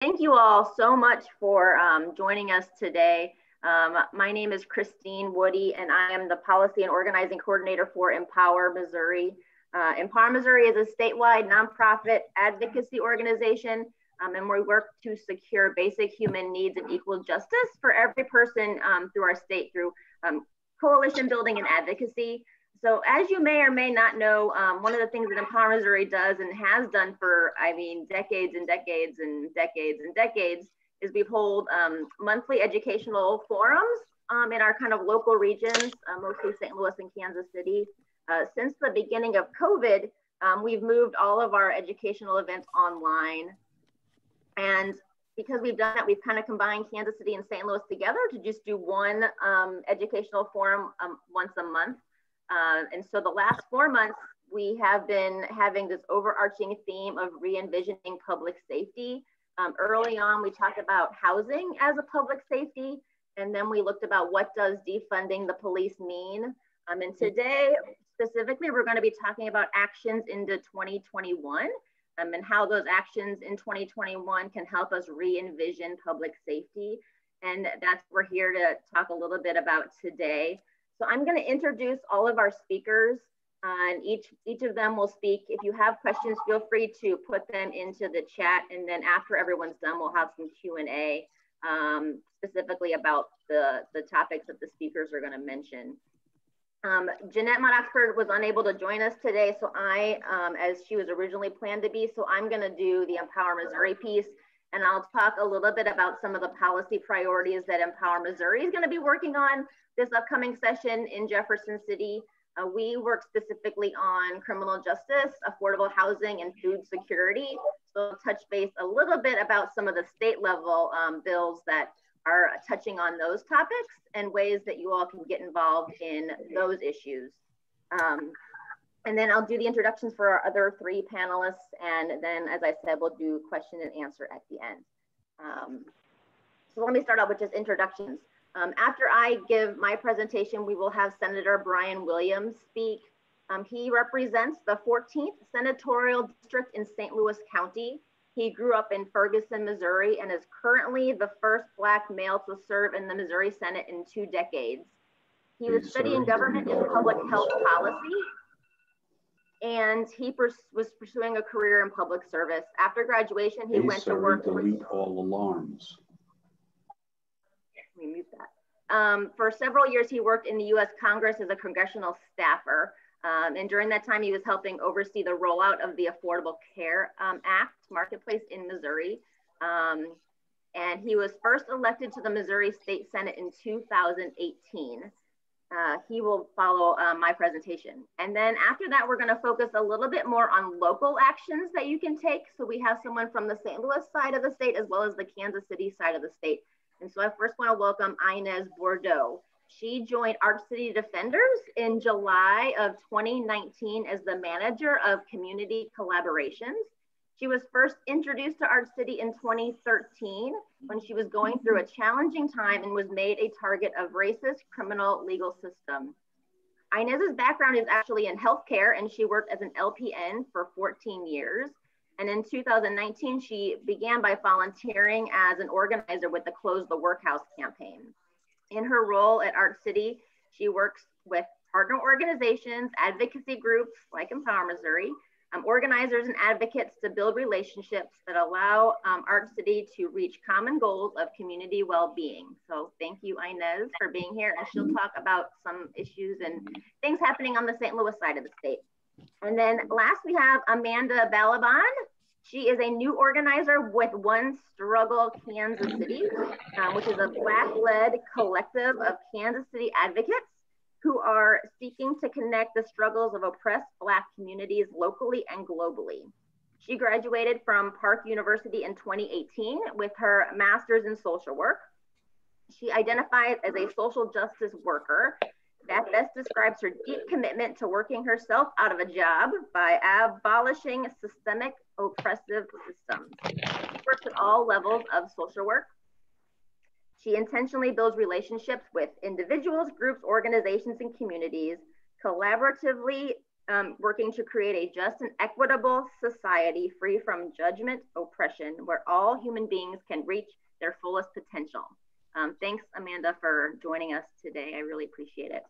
Thank you all so much for joining us today. My name is Christine Woody, and I am the Policy and Organizing Coordinator for Empower Missouri. Empower Missouri is a statewide nonprofit advocacy organization, and we work to secure basic human needs and equal justice for every person through our state through coalition building and advocacy. So as you may or may not know, one of the things that Empower Missouri does and has done for, decades and decades and decades and decades is we hold monthly educational forums in our kind of local regions, mostly St. Louis and Kansas City. Since the beginning of COVID, we've moved all of our educational events online. And because we've done that, we've kind of combined Kansas City and St. Louis together to just do one educational forum once a month. And so the last 4 months, we have been having this overarching theme of re-envisioning public safety. Early on, we talked about housing as a public safety, and then we looked about what does defunding the police mean. And today, specifically, we're going to be talking about actions into 2021 and how those actions in 2021 can help us re-envision public safety. And that's what we're here to talk a little bit about today. So I'm going to introduce all of our speakers, and each of them will speak. If you have questions, feel free to put them into the chat, and then after everyone's done, we'll have some Q&A specifically about the topics that the speakers are going to mention. Jeanette Mott-Oxford was unable to join us today, so as she was originally planned to be, so I'm going to do the Empower Missouri piece, and I'll talk a little bit about some of the policy priorities that Empower Missouri is going to be working on this upcoming session in Jefferson City. We work specifically on criminal justice, affordable housing, and food security. So I'll touch base a little bit about some of the state level bills that are touching on those topics and ways that you all can get involved in those issues. And then I'll do the introductions for our other three panelists. And then, as I said, we'll do question and answer at the end. So let me start out with just introductions. After I give my presentation, we will have Senator Brian Williams speak. He represents the 14th Senatorial District in St. Louis County. He grew up in Ferguson, Missouri, and is currently the first Black male to serve in the Missouri Senate in 2 decades. He was studying government and public health policy, and he was pursuing a career in public service. After graduation, he went to work with all alarms. Let me mute that. For several years, he worked in the U.S. Congress as a congressional staffer. And during that time, he was helping oversee the rollout of the Affordable Care Act marketplace in Missouri. And he was first elected to the Missouri State Senate in 2018. He will follow my presentation. And then after that, we're going to focus a little bit more on local actions that you can take. So we have someone from the St. Louis side of the state as well as the Kansas City side of the state. And so I first want to welcome Inez Bordeaux. She joined Arch City Defenders in July of 2019 as the manager of community collaborations. She was first introduced to Arch City in 2013 when she was going through a challenging time and was made a target of racist criminal legal system. Inez's background is actually in healthcare, and she worked as an LPN for 14 years. And in 2019, she began by volunteering as an organizer with the Close the Workhouse campaign. In her role at Arch City, she works with partner organizations, advocacy groups like Empower Missouri, organizers and advocates to build relationships that allow Arch City to reach common goals of community well-being. So thank you, Inez, for being here. And she'll talk about some issues and things happening on the St. Louis side of the state. And then last we have Amanda Balaban. She is a new organizer with One Struggle Kansas City, which is a Black-led collective of Kansas City advocates who are seeking to connect the struggles of oppressed Black communities locally and globally. She graduated from Park University in 2018 with her master's in social work. She identifies as a social justice worker that best describes her deep commitment to working herself out of a job by abolishing systemic oppressive systems. She works at all levels of social work. She intentionally builds relationships with individuals, groups, organizations, and communities, collaboratively working to create a just and equitable society free from judgment, oppression, where all human beings can reach their fullest potential. Thanks, Amanda, for joining us today. I really appreciate it.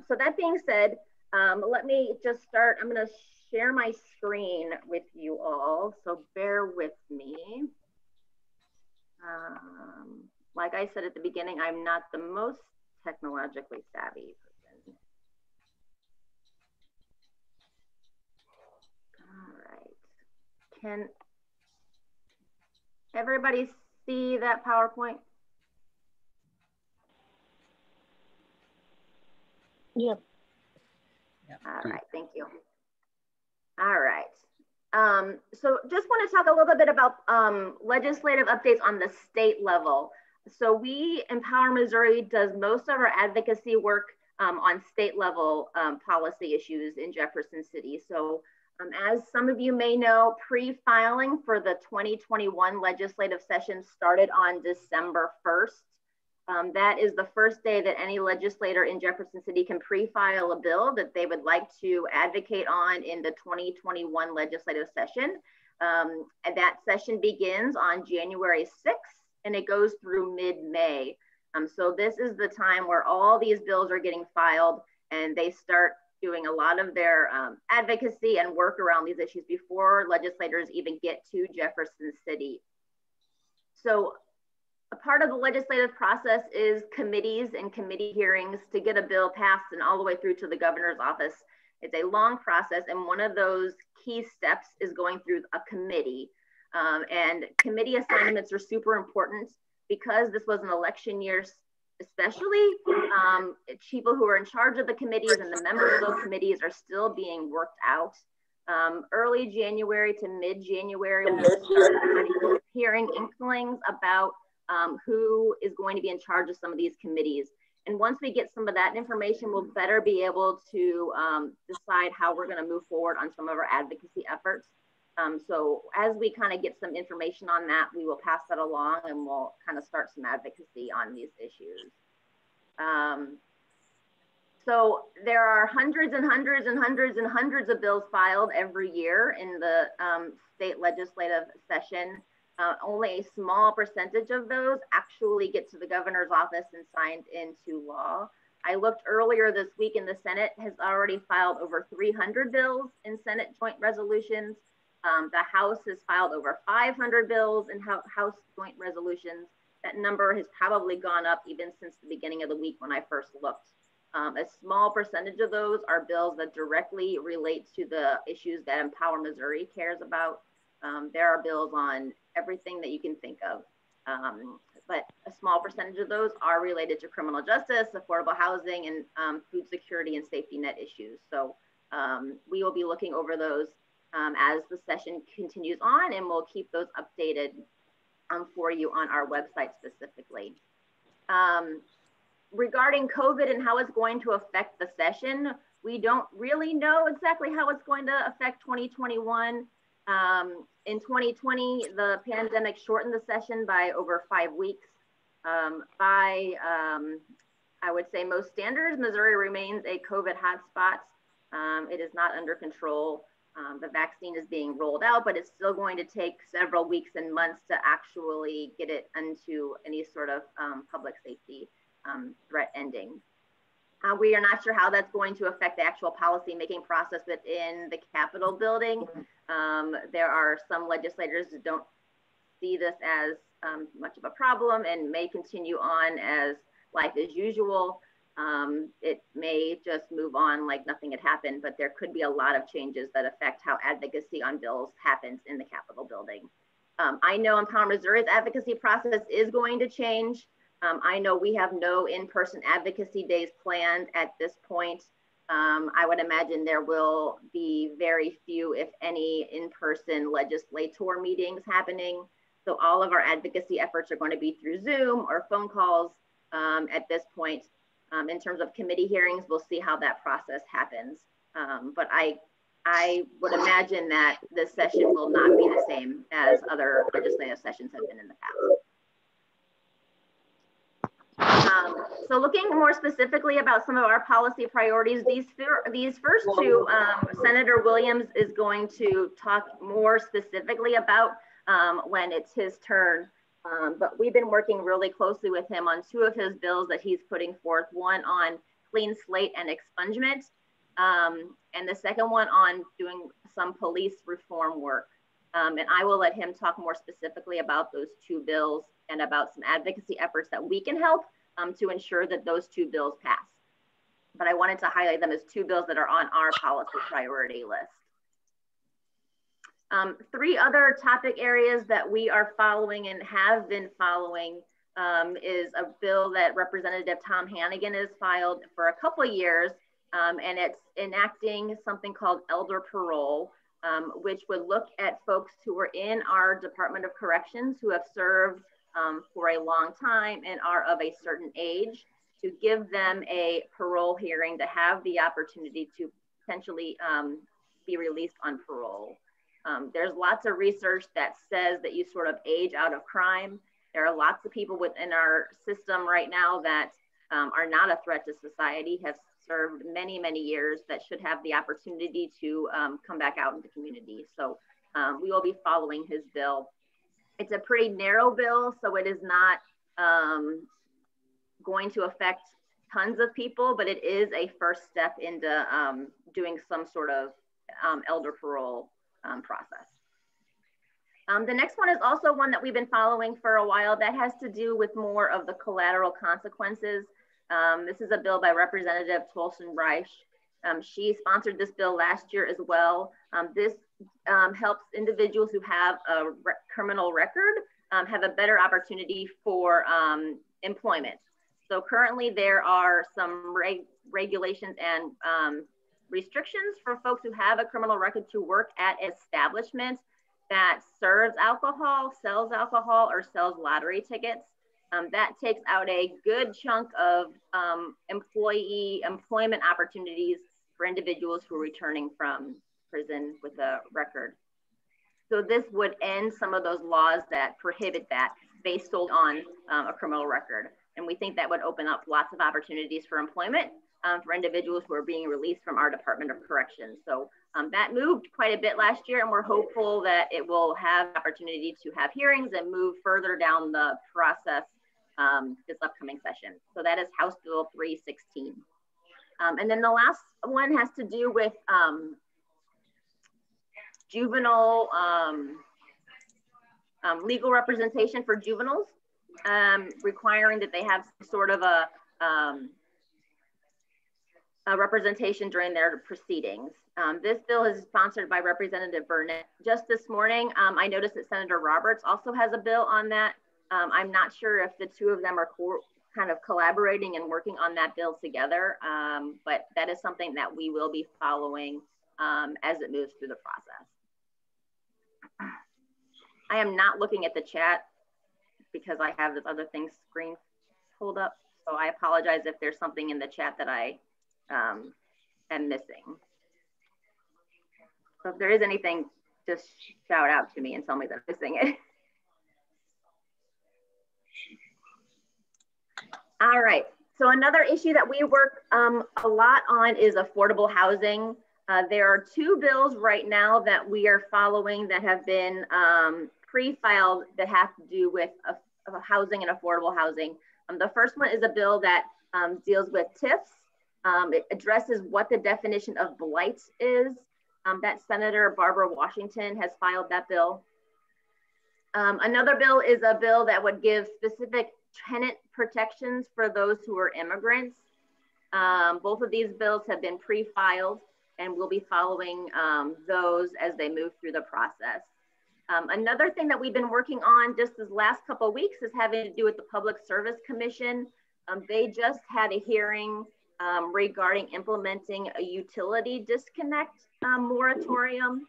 So that being said, let me just start. I'm going to share my screen with you all, so bear with me. Like I said at the beginning, I'm not the most technologically savvy person. All right. Can everybody see that PowerPoint? Yep. All right, thank you. All right. So just want to talk a little bit about legislative updates on the state level. So we, Empower Missouri, does most of our advocacy work on state level policy issues in Jefferson City. So as some of you may know, pre-filing for the 2021 legislative session started on December 1st. That is the first day that any legislator in Jefferson City can pre-file a bill that they would like to advocate on in the 2021 legislative session. And that session begins on January 6th and it goes through mid-May. So this is the time where all these bills are getting filed and they start doing a lot of their advocacy and work around these issues before legislators even get to Jefferson City. So a part of the legislative process is committees and committee hearings to get a bill passed and all the way through to the governor's office. It's a long process, and one of those key steps is going through a committee. And committee assignments are super important because this was an election year, especially people who are in charge of the committees and the members of those committees are still being worked out. Early January to mid-January, we'll start hearing inklings about who is going to be in charge of some of these committees. And once we get some of that information, we'll better be able to decide how we're going to move forward on some of our advocacy efforts. So as we kind of get some information on that, we will pass that along and we'll kind of start some advocacy on these issues. So there are hundreds and hundreds and hundreds and hundreds of bills filed every year in the state legislative session. Only a small percentage of those actually get to the governor's office and signed into law. I looked earlier this week and the Senate has already filed over 300 bills in Senate joint resolutions. The House has filed over 500 bills in House joint resolutions. That number has probably gone up even since the beginning of the week when I first looked. A small percentage of those are bills that directly relate to the issues that Empower Missouri cares about. There are bills on everything that you can think of, but a small percentage of those are related to criminal justice, affordable housing, and food security and safety net issues. So we will be looking over those as the session continues on, and we'll keep those updated for you on our website specifically. Regarding COVID and how it's going to affect the session, we don't really know exactly how it's going to affect 2021. In 2020, the pandemic shortened the session by over 5 weeks. I would say most standards, Missouri remains a COVID hotspot. It is not under control. The vaccine is being rolled out, but it's still going to take several weeks and months to actually get it into any sort of public safety threat ending. We are not sure how that's going to affect the actual policy-making process within the Capitol building. There are some legislators that don't see this as much of a problem and may continue on as life as usual. It may just move on like nothing had happened, but there could be a lot of changes that affect how advocacy on bills happens in the Capitol building. I know Empower Missouri's advocacy process is going to change. I know we have no in-person advocacy days planned at this point. I would imagine there will be very few, if any, in-person legislator meetings happening. So all of our advocacy efforts are going to be through Zoom or phone calls at this point. In terms of committee hearings, we'll see how that process happens. But I would imagine that this session will not be the same as other legislative sessions have been in the past. So looking more specifically about some of our policy priorities, these first two, Senator Williams is going to talk more specifically about when it's his turn. But we've been working really closely with him on two of his bills that he's putting forth, one on clean slate and expungement, and the second one on doing some police reform work. And I will let him talk more specifically about those two bills and about some advocacy efforts that we can help to ensure that those two bills pass. But I wanted to highlight them as two bills that are on our policy priority list. Three other topic areas that we are following and have been following is a bill that Representative Tom Hannigan has filed for a couple of years, and it's enacting something called elder parole, which would look at folks who are in our Department of Corrections who have served for a long time and are of a certain age, to give them a parole hearing to have the opportunity to potentially be released on parole. There's lots of research that says that you sort of age out of crime. There are lots of people within our system right now that are not a threat to society, have served many, many years, that should have the opportunity to come back out in the community. So we will be following his bill. It's a pretty narrow bill, so it is not going to affect tons of people, but it is a first step into doing some sort of elder parole process. The next one is also one that we've been following for a while that has to do with more of the collateral consequences. This is a bill by Representative Tolson Reich. She sponsored this bill last year as well. This helps individuals who have a criminal record have a better opportunity for employment. So currently there are some regulations and restrictions for folks who have a criminal record to work at establishments that serves alcohol, sells alcohol, or sells lottery tickets. That takes out a good chunk of employment opportunities for individuals who are returning from prison with a record. So this would end some of those laws that prohibit that based on a criminal record. And we think that would open up lots of opportunities for employment for individuals who are being released from our Department of Corrections. So that moved quite a bit last year, and we're hopeful that it will have opportunity to have hearings and move further down the process this upcoming session. So that is House Bill 316. And then the last one has to do with juvenile legal representation for juveniles, requiring that they have sort of a representation during their proceedings. This bill is sponsored by Representative Burnett. Just this morning, I noticed that Senator Roberts also has a bill on that. I'm not sure if the two of them are kind of collaborating and working on that bill together, but that is something that we will be following as it moves through the process. I am not looking at the chat because I have this other thing screen pulled up. So I apologize if there's something in the chat that I am missing. So if there is anything, just shout out to me and tell me that I'm missing it. All right, so another issue that we work a lot on is affordable housing. There are two bills right now that we are following that have been pre-filed that have to do with housing and affordable housing. The first one is a bill that deals with TIFs. It addresses what the definition of blight is. That Senator Barbara Washington has filed that bill. Another bill is a bill that would give specific tenant protections for those who are immigrants. Both of these bills have been pre-filed, and we'll be following those as they move through the process. Another thing that we've been working on just this last couple of weeks is having to do with the Public Service Commission. They just had a hearing regarding implementing a utility disconnect moratorium.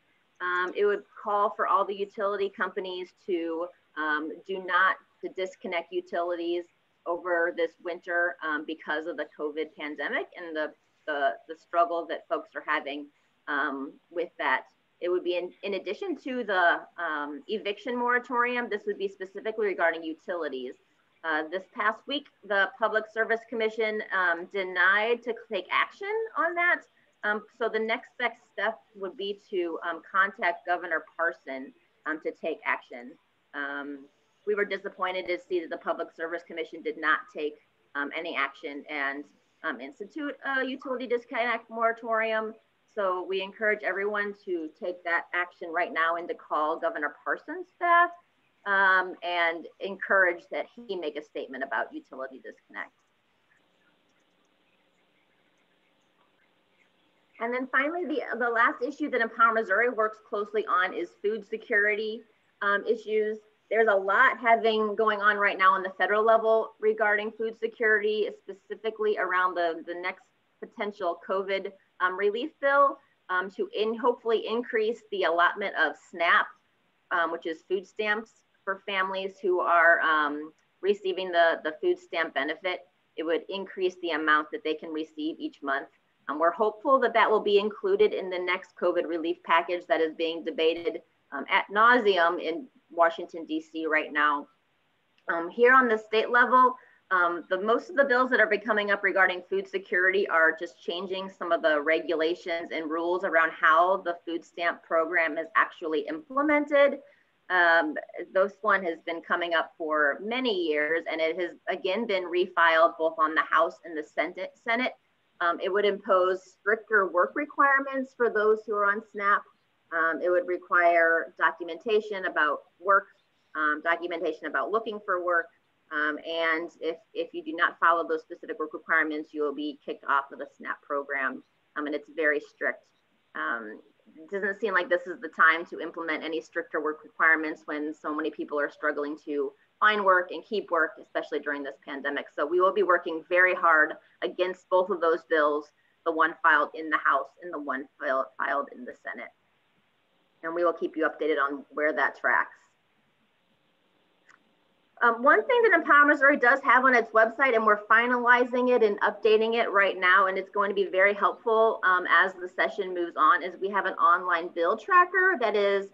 It would call for all the utility companies to disconnect utilities over this winter because of the COVID pandemic and the struggle that folks are having with that. It would be in addition to the eviction moratorium. This would be specifically regarding utilities. This past week, the Public Service Commission denied to take action on that. So the next best step would be to contact Governor Parson to take action. We were disappointed to see that the Public Service Commission did not take any action and institute a utility disconnect moratorium. So we encourage everyone to take that action right now and to call Governor Parson's staff and encourage that he make a statement about utility disconnect. And then finally, the last issue that Empower Missouri works closely on is food security issues. There's a lot going on right now on the federal level regarding food security, specifically around the next potential COVID relief bill to hopefully increase the allotment of SNAP, which is food stamps for families who are receiving the food stamp benefit. It would increase the amount that they can receive each month. We're hopeful that that will be included in the next COVID relief package that is being debated ad nauseum in Washington, D.C. right now. Here on the state level, most of the bills that are coming up regarding food security are just changing some of the regulations and rules around how the food stamp program is actually implemented. This one has been coming up for many years, and it has again been refiled both on the House and the Senate. It would impose stricter work requirements for those who are on SNAP. It would require documentation about work, documentation about looking for work. And if you do not follow those specific work requirements, you will be kicked off of the SNAP program. And it's very strict. It doesn't seem like this is the time to implement any stricter work requirements when so many people are struggling to find work and keep work, especially during this pandemic. So we will be working very hard against both of those bills, the one filed in the House and the one filed in the Senate. And we will keep you updated on where that tracks. One thing that Empower Missouri does have on its website, and we're finalizing it and updating it right now, and it's going to be very helpful as the session moves on, is we have an online bill tracker that is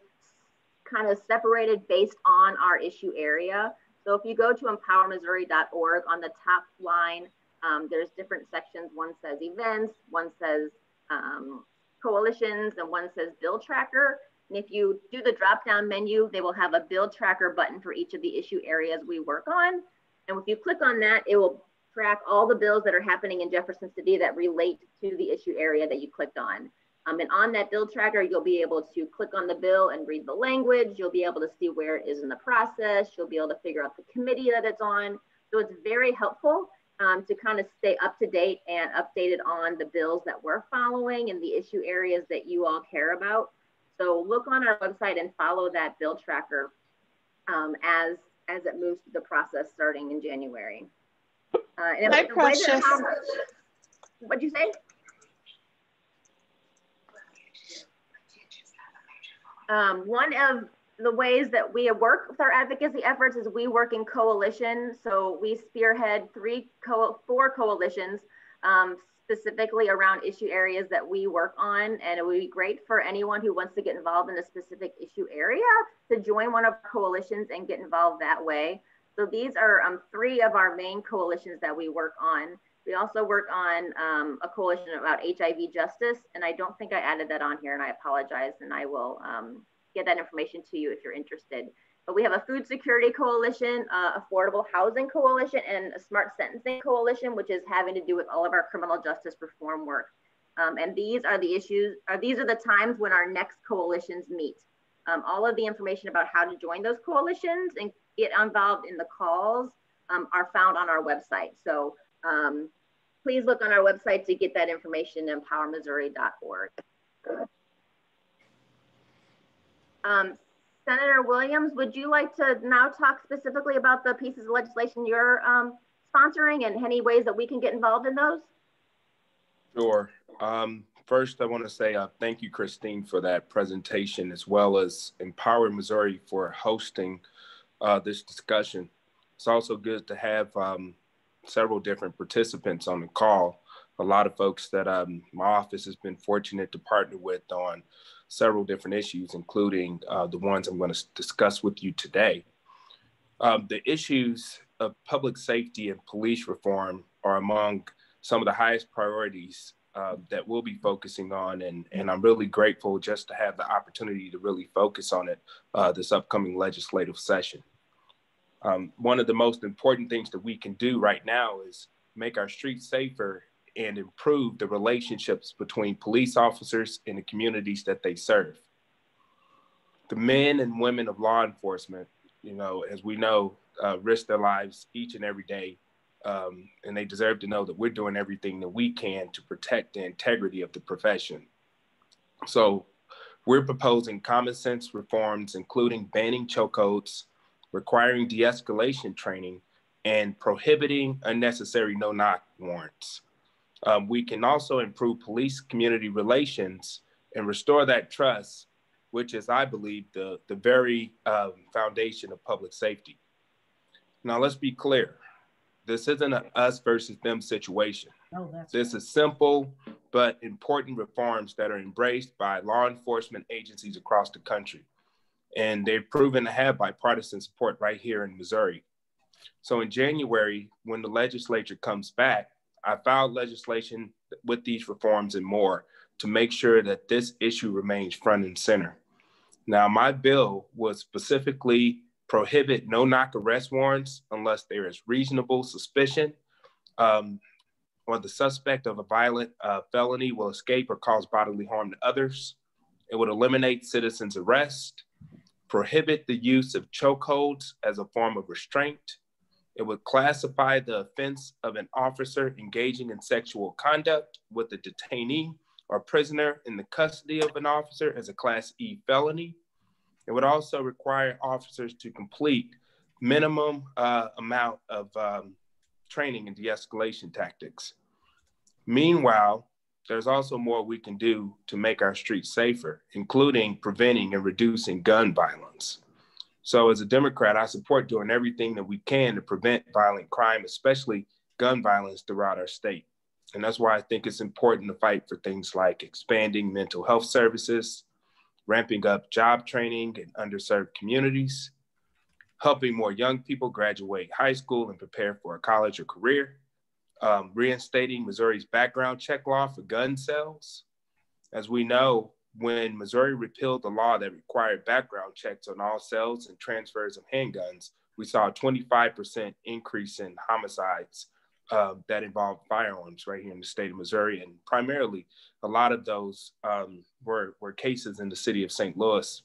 kind of separated based on our issue area. So if you go to empowermissouri.org, on the top line, there's different sections. One says events, one says coalitions, and one says bill tracker. And if you do the drop-down menu, they will have a bill tracker button for each of the issue areas we work on. And if you click on that, it will track all the bills that are happening in Jefferson City that relate to the issue area that you clicked on. And on that bill tracker, you'll be able to click on the bill and read the language. You'll be able to see where it is in the process. You'll be able to figure out the committee that it's on. So it's very helpful to kind of stay up to date and updated on the bills that we're following and the issue areas that you all care about. So look on our website and follow that bill tracker as it moves through the process starting in January. My precious. What'd you say? One of the ways that we work with our advocacy efforts is we work in coalition. So we spearhead four coalitions specifically around issue areas that we work on. And it would be great for anyone who wants to get involved in a specific issue area to join one of our coalitions and get involved that way. So these are three of our main coalitions that we work on. We also work on a coalition about HIV justice, and I don't think I added that on here, and I apologize, and I will get that information to you if you're interested. But we have a food security coalition, affordable housing coalition, and a smart sentencing coalition, which is having to do with all of our criminal justice reform work. And these are the issues, these are the times when our next coalitions meet. All of the information about how to join those coalitions and get involved in the calls are found on our website. So please look on our website to get that information, empowermissouri.org. Senator Williams, would you like to now talk specifically about the pieces of legislation you're sponsoring and any ways that we can get involved in those? Sure. First, I want to say thank you, Christine, for that presentation, as well as Empower Missouri for hosting this discussion. It's also good to have several different participants on the call. A lot of folks that my office has been fortunate to partner with on several different issues, including the ones I'm going to discuss with you today. The issues of public safety and police reform are among some of the highest priorities that we'll be focusing on. And I'm really grateful just to have the opportunity to really focus on it this upcoming legislative session. One of the most important things that we can do right now is make our streets safer and improve the relationships between police officers and the communities that they serve. The men and women of law enforcement, you know, as we know, risk their lives each and every day. And they deserve to know that we're doing everything that we can to protect the integrity of the profession. So we're proposing common sense reforms, including banning chokeholds, requiring de-escalation training, and prohibiting unnecessary no-knock warrants. We can also improve police-community relations and restore that trust, which is, I believe, the very foundation of public safety. Now, let's be clear. This isn't an us versus them situation. This is simple but important reforms that are embraced by law enforcement agencies across the country. And they've proven to have bipartisan support right here in Missouri. So in January, when the legislature comes back, I filed legislation with these reforms and more to make sure that this issue remains front and center. Now, my bill would specifically prohibit no-knock arrest warrants unless there is reasonable suspicion or the suspect of a violent felony will escape or cause bodily harm to others. It would eliminate citizens' arrest, prohibit the use of chokeholds as a form of restraint. It would classify the offense of an officer engaging in sexual conduct with a detainee or prisoner in the custody of an officer as a Class E felony. It would also require officers to complete minimum amount of training in de-escalation tactics. Meanwhile, there's also more we can do to make our streets safer, including preventing and reducing gun violence. So as a Democrat, I support doing everything that we can to prevent violent crime, especially gun violence throughout our state. And that's why I think it's important to fight for things like expanding mental health services, ramping up job training in underserved communities, helping more young people graduate high school and prepare for a college or career, reinstating Missouri's background check law for gun sales. As we know, when Missouri repealed the law that required background checks on all sales and transfers of handguns, we saw a 25% increase in homicides that involved firearms right here in the state of Missouri. And primarily, a lot of those were cases in the city of St. Louis.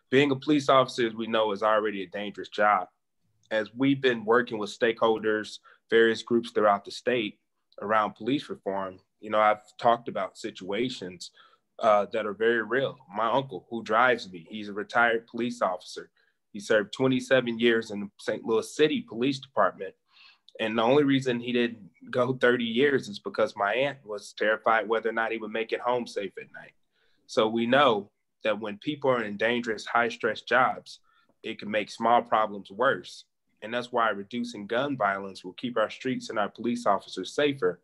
Being a police officer, as we know, is already a dangerous job. As we've been working with stakeholders, various groups throughout the state around police reform, you know, I've talked about situations that are very real. My uncle, who drives me, he's a retired police officer. He served 27 years in the St. Louis City Police Department. And the only reason he didn't go 30 years is because my aunt was terrified whether or not he would make it home safe at night. So we know that when people are in dangerous, high-stress jobs, it can make small problems worse. And that's why reducing gun violence will keep our streets and our police officers safer.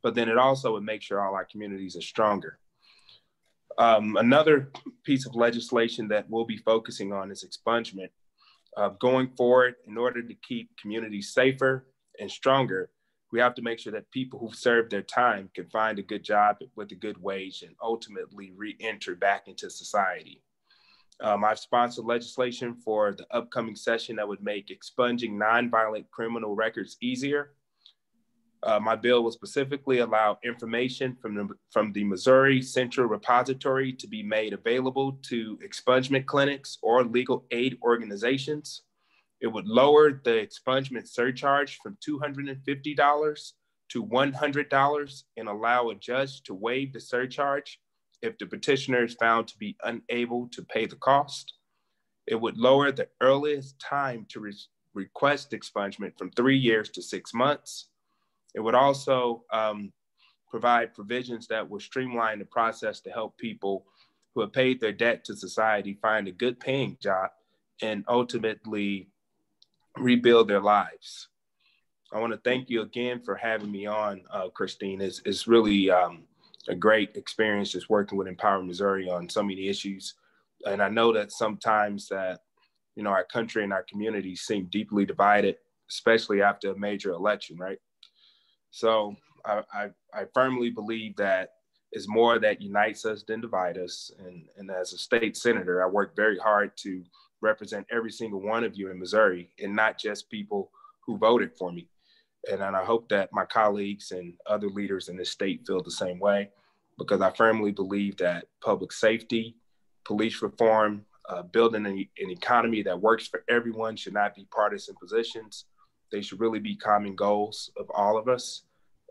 But then it also would make sure all our communities are stronger. Another piece of legislation that we'll be focusing on is expungement. Going forward, in order to keep communities safer and stronger, we have to make sure that people who've served their time can find a good job with a good wage and ultimately re-enter back into society. I've sponsored legislation for the upcoming session that would make expunging nonviolent criminal records easier. My bill will specifically allow information from the Missouri Central Repository to be made available to expungement clinics or legal aid organizations. It would lower the expungement surcharge from $250 to $100 and allow a judge to waive the surcharge if the petitioner is found to be unable to pay the cost. It would lower the earliest time to request expungement from 3 years to 6 months. It would also provide provisions that will streamline the process to help people who have paid their debt to society find a good paying job and ultimately rebuild their lives. I want to thank you again for having me on, Christine. It's really a great experience just working with Empower Missouri on so many issues. And I know that sometimes that you know, our country and our communities seem deeply divided, especially after a major election, right? So I firmly believe that it's more that unites us than divides us. And as a state senator, I work very hard to represent every single one of you in Missouri, and not just people who voted for me. And I hope that my colleagues and other leaders in this state feel the same way, because I firmly believe that public safety, police reform, building an economy that works for everyone should not be partisan positions. They should really be common goals of all of us.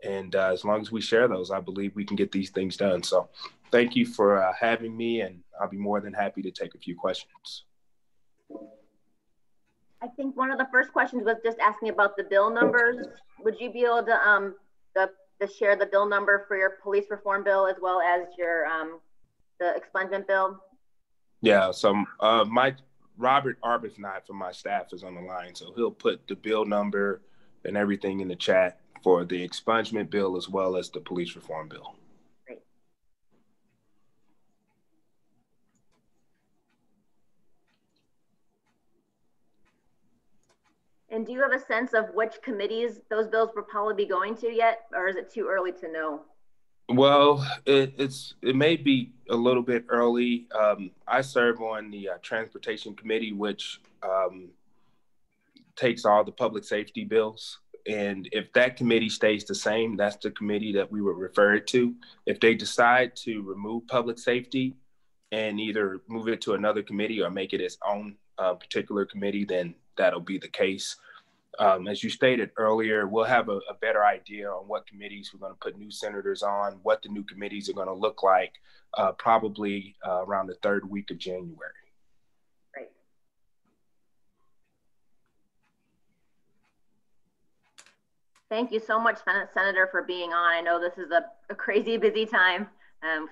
And as long as we share those, I believe we can get these things done. So thank you for having me, and I'll be more than happy to take a few questions. I think one of the first questions was just asking about the bill numbers. Would you be able to share the bill number for your police reform bill as well as your the expungement bill? Yeah, so Robert Arbuthnot from my staff is on the line, so he'll put the bill number and everything in the chat for the expungement bill as well as the police reform bill. Great. And do you have a sense of which committees those bills will probably be going to yet, or is it too early to know? Well, it may be a little bit early. I serve on the Transportation Committee, which takes all the public safety bills. And if that committee stays the same, that's the committee that we would refer it to. If they decide to remove public safety and either move it to another committee or make it its own particular committee, then that'll be the case. As you stated earlier, we'll have a better idea on what committees we're going to put new senators on, what the new committees are going to look like, probably around the third week of January. Great. Thank you so much, Senator, for being on. I know this is a crazy busy time,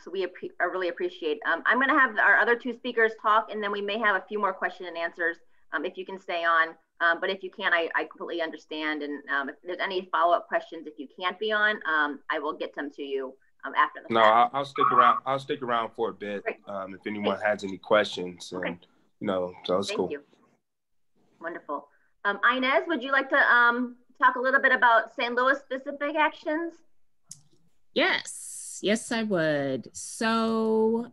so we really appreciate. I'm going to have our other two speakers talk, and then we may have a few more question and answers if you can stay on. But if you can't, I completely understand. And if there's any follow-up questions, if you can't be on, I will get them to you after the fact. I'll stick around. I'll stick around for a bit if anyone has any questions. Okay. And you know, so it's cool. Thank you. Wonderful. Inez, would you like to talk a little bit about St. Louis specific actions? Yes, I would. So,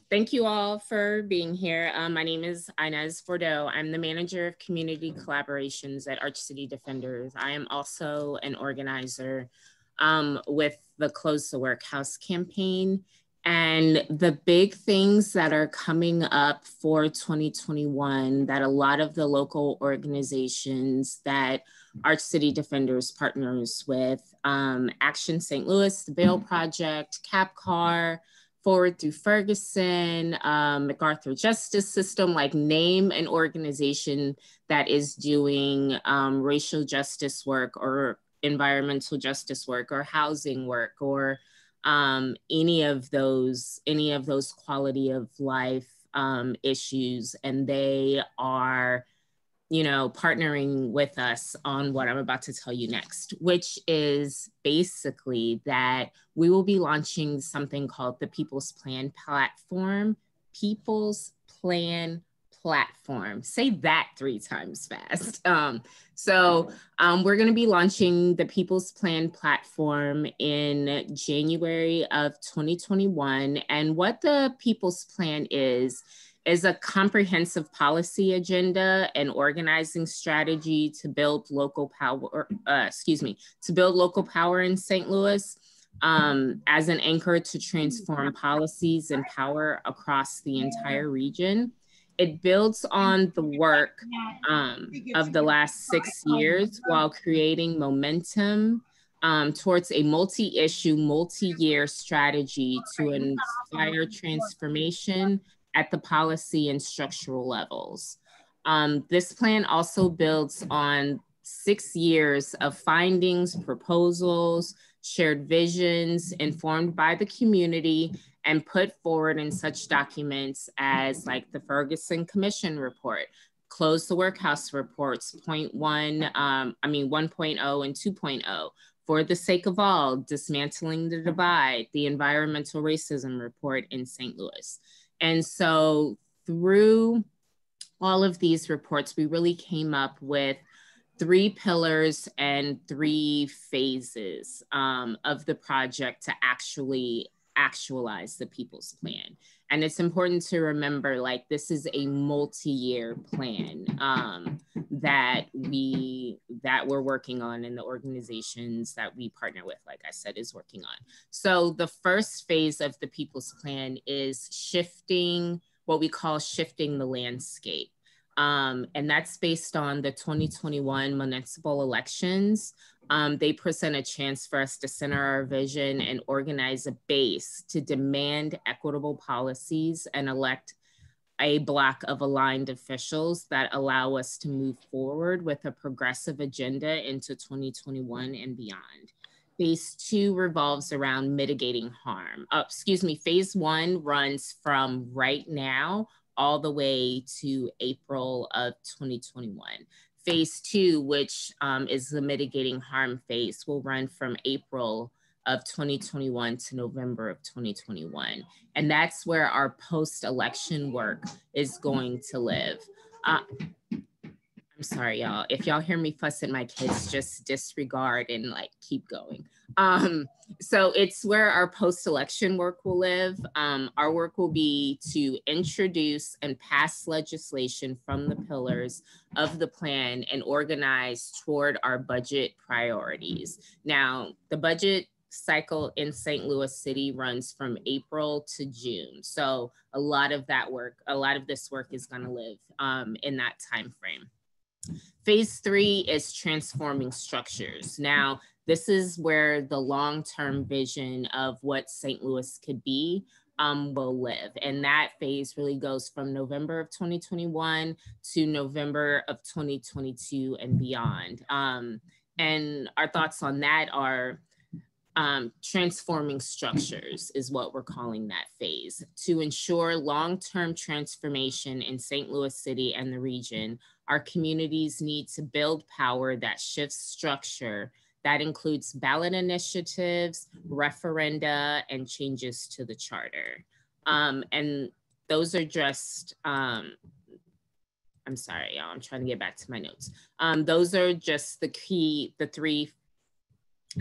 thank you all for being here. My name is Inez Fordeaux. I'm the manager of community collaborations at Arch City Defenders. I am also an organizer with the Close the Workhouse campaign. And the big things that are coming up for 2021 that a lot of the local organizations that Arch City Defenders partners with, Action St. Louis, the Bail Project, CAPCAR, Forward Through Ferguson, MacArthur Justice System, like name an organization that is doing racial justice work or environmental justice work or housing work or any of those quality of life issues. And they are, you know, partnering with us on what I'm about to tell you next, which is basically that we will be launching something called the People's Plan Platform. People's Plan Platform. Say that 3 times fast. We're going to be launching the People's Plan Platform in January of 2021. And what the People's Plan is a comprehensive policy agenda and organizing strategy to build local power, to build local power in St. Louis as an anchor to transform policies and power across the entire region. It builds on the work of the last 6 years while creating momentum towards a multi-issue, multi-year strategy to inspire transformation at the policy and structural levels. This plan also builds on 6 years of findings, proposals, shared visions informed by the community and put forward in such documents as like the Ferguson Commission report, Close the Workhouse reports, 1.0 and 2.0, For the Sake of All, Dismantling the Divide, the Environmental Racism report in St. Louis. And so through all of these reports, we really came up with 3 pillars and 3 phases of the project to actually actualize the People's Plan. And it's important to remember, like, this is a multi-year plan that we're working on, and the organizations that we partner with, like I said, is working on. So the first phase of the People's Plan is shifting, what we call shifting the landscape. And that's based on the 2021 municipal elections. They present a chance for us to center our vision and organize a base to demand equitable policies and elect a block of aligned officials that allow us to move forward with a progressive agenda into 2021 and beyond. Phase 2 revolves around mitigating harm. Phase 1 runs from right now all the way to April of 2021. Phase 2, which is the mitigating harm phase, will run from April of 2021 to November of 2021. And that's where our post-election work is going to live. I'm sorry, y'all. If y'all hear me fussing my kids, just disregard and like keep going. So it's where our post-election work will live. Our work will be to introduce and pass legislation from the pillars of the plan and organize toward our budget priorities. Now, the budget cycle in St. Louis City runs from April to June. So a lot of this work is gonna live in that time frame. Phase 3 is transforming structures. Now, this is where the long-term vision of what St. Louis could be will live. And that phase really goes from November of 2021 to November of 2022 and beyond. And our thoughts on that are transforming structures is what we're calling that phase. To ensure long-term transformation in St. Louis City and the region, our communities need to build power that shifts structure that includes ballot initiatives, referenda, and changes to the charter. And those are just, I'm sorry, y'all, I'm trying to get back to my notes. Those are just the 3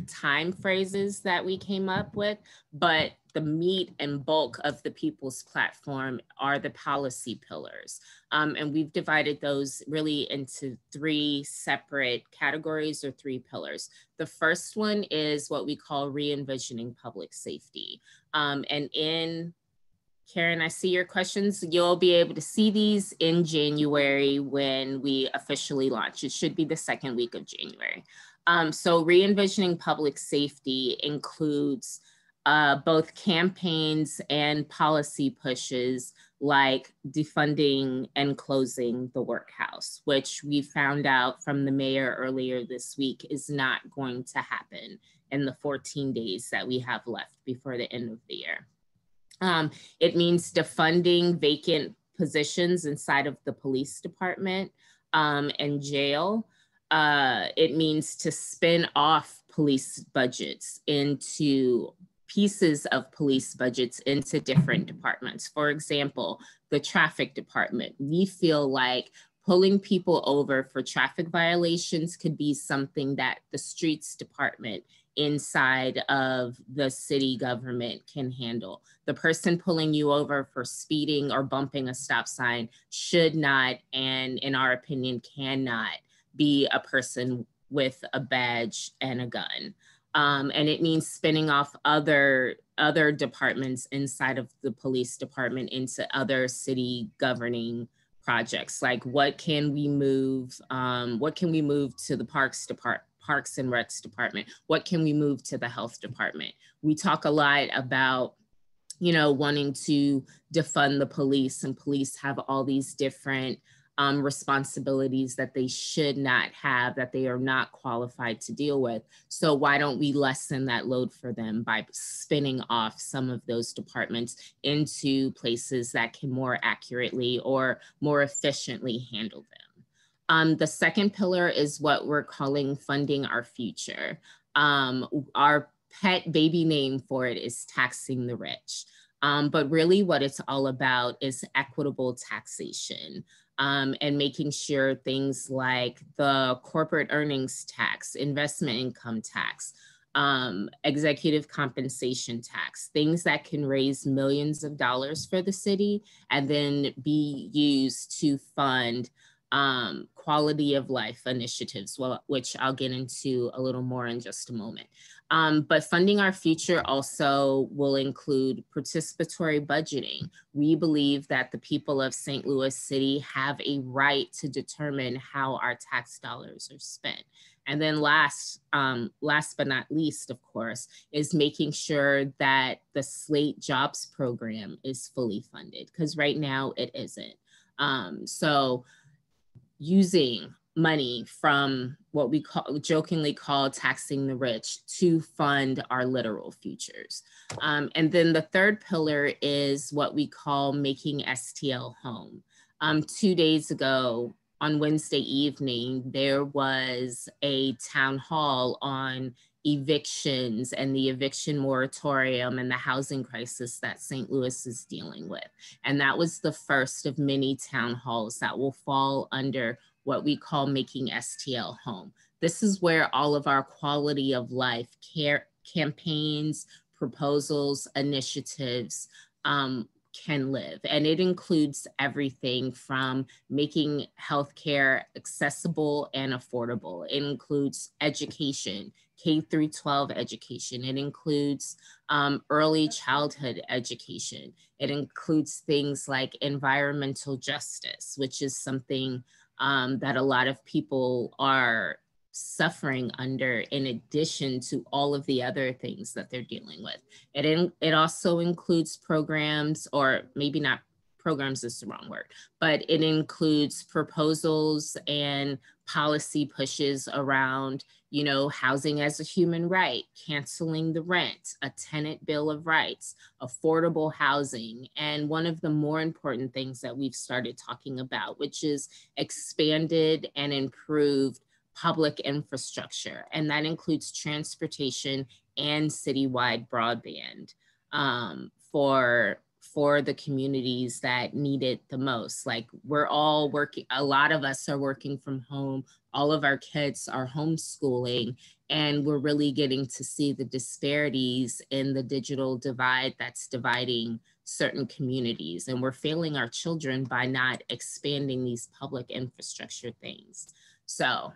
time phrases that we came up with, but the meat and bulk of the People's Platform are the policy pillars. And we've divided those really into 3 separate categories or 3 pillars. The first one is what we call Re-Envisioning public safety. And in Karen, I see your questions. You'll be able to see these in January when we officially launch. It should be the 2nd week of January. So Re-Envisioning public safety includes both campaigns and policy pushes like defunding and closing the workhouse, which we found out from the mayor earlier this week is not going to happen in the 14 days that we have left before the end of the year. It means defunding vacant positions inside of the police department and jail. It means to spin off police budgets into pieces of police budgets into different departments. For example, the traffic department. We feel like pulling people over for traffic violations could be something that the streets department inside of the city government can handle. The person pulling you over for speeding or bumping a stop sign should not, and in our opinion, cannot be a person with a badge and a gun. And it means spinning off other departments inside of the police department into other city governing projects. Like what can we move to the Parks and Recs department? What can we move to the health department? We talk a lot about, wanting to defund the police, and police have all these different responsibilities that they should not have, that they are not qualified to deal with. So why don't we lessen that load for them by spinning off some of those departments into places that can more accurately or more efficiently handle them? The second pillar is what we're calling funding our future. Our pet baby name for it is taxing the rich. But really what it's all about is equitable taxation, and making sure things like the corporate earnings tax, investment income tax, executive compensation tax, things that can raise millions of dollars for the city and then be used to fund quality of life initiatives, which I'll get into a little more in just a moment. But funding our future also will include participatory budgeting. We believe that the people of St. Louis City have a right to determine how our tax dollars are spent. And then last but not least, of course, is making sure that the Slate Jobs program is fully funded, because right now it isn't. So using money from what we jokingly call taxing the rich to fund our literal futures. And then the third pillar is what we call making STL home. 2 days ago, on Wednesday evening, there was a town hall on evictions and the eviction moratorium and the housing crisis that St. Louis is dealing with. And that was the first of many town halls that will fall under what we call making STL home. This is where all of our quality of life care campaigns, proposals, initiatives can live. And it includes everything from making healthcare accessible and affordable. It includes education, K through 12 education. It includes early childhood education. It includes things like environmental justice, which is something that a lot of people are suffering under, in addition to all of the other things that they're dealing with. It also includes programs, or maybe not programs is the wrong word, but it includes proposals and policy pushes around, you know, housing as a human right, canceling the rent, a tenant bill of rights, affordable housing, and one of the more important things that we've started talking about, which is expanded and improved public infrastructure. And that includes transportation and citywide broadband for the communities that need it the most. Like, we're all working, a lot of us are working from home, all of our kids are homeschooling, and we're really getting to see the disparities in the digital divide that's dividing certain communities. And we're failing our children by not expanding these public infrastructure things. So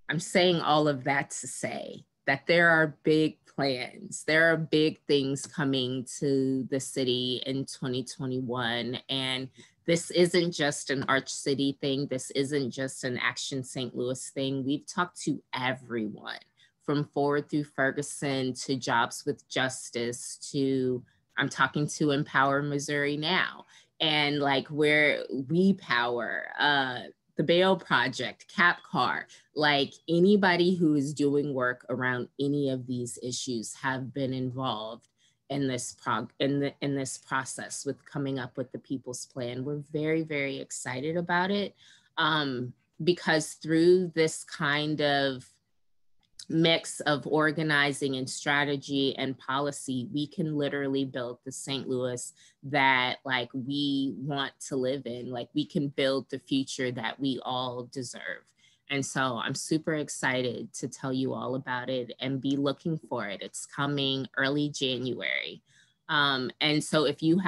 I'm saying all of that to say that there are big plans. There are big things coming to the city in 2021. And this isn't just an Arch City thing. This isn't just an Action St. Louis thing. We've talked to everyone, from Forward Through Ferguson to Jobs with Justice to, I'm talking to Empower Missouri now. And like where We Power, the Bail Project, CapCar, like anybody who is doing work around any of these issues have been involved in this process with coming up with the People's Plan. We're very, very excited about it because through this kind of mix of organizing and strategy and policy, we can literally build the St. Louis that like we want to live in. Like, we can build the future that we all deserve. And so I'm super excited to tell you all about it and be looking for it. It's coming early January. And so if you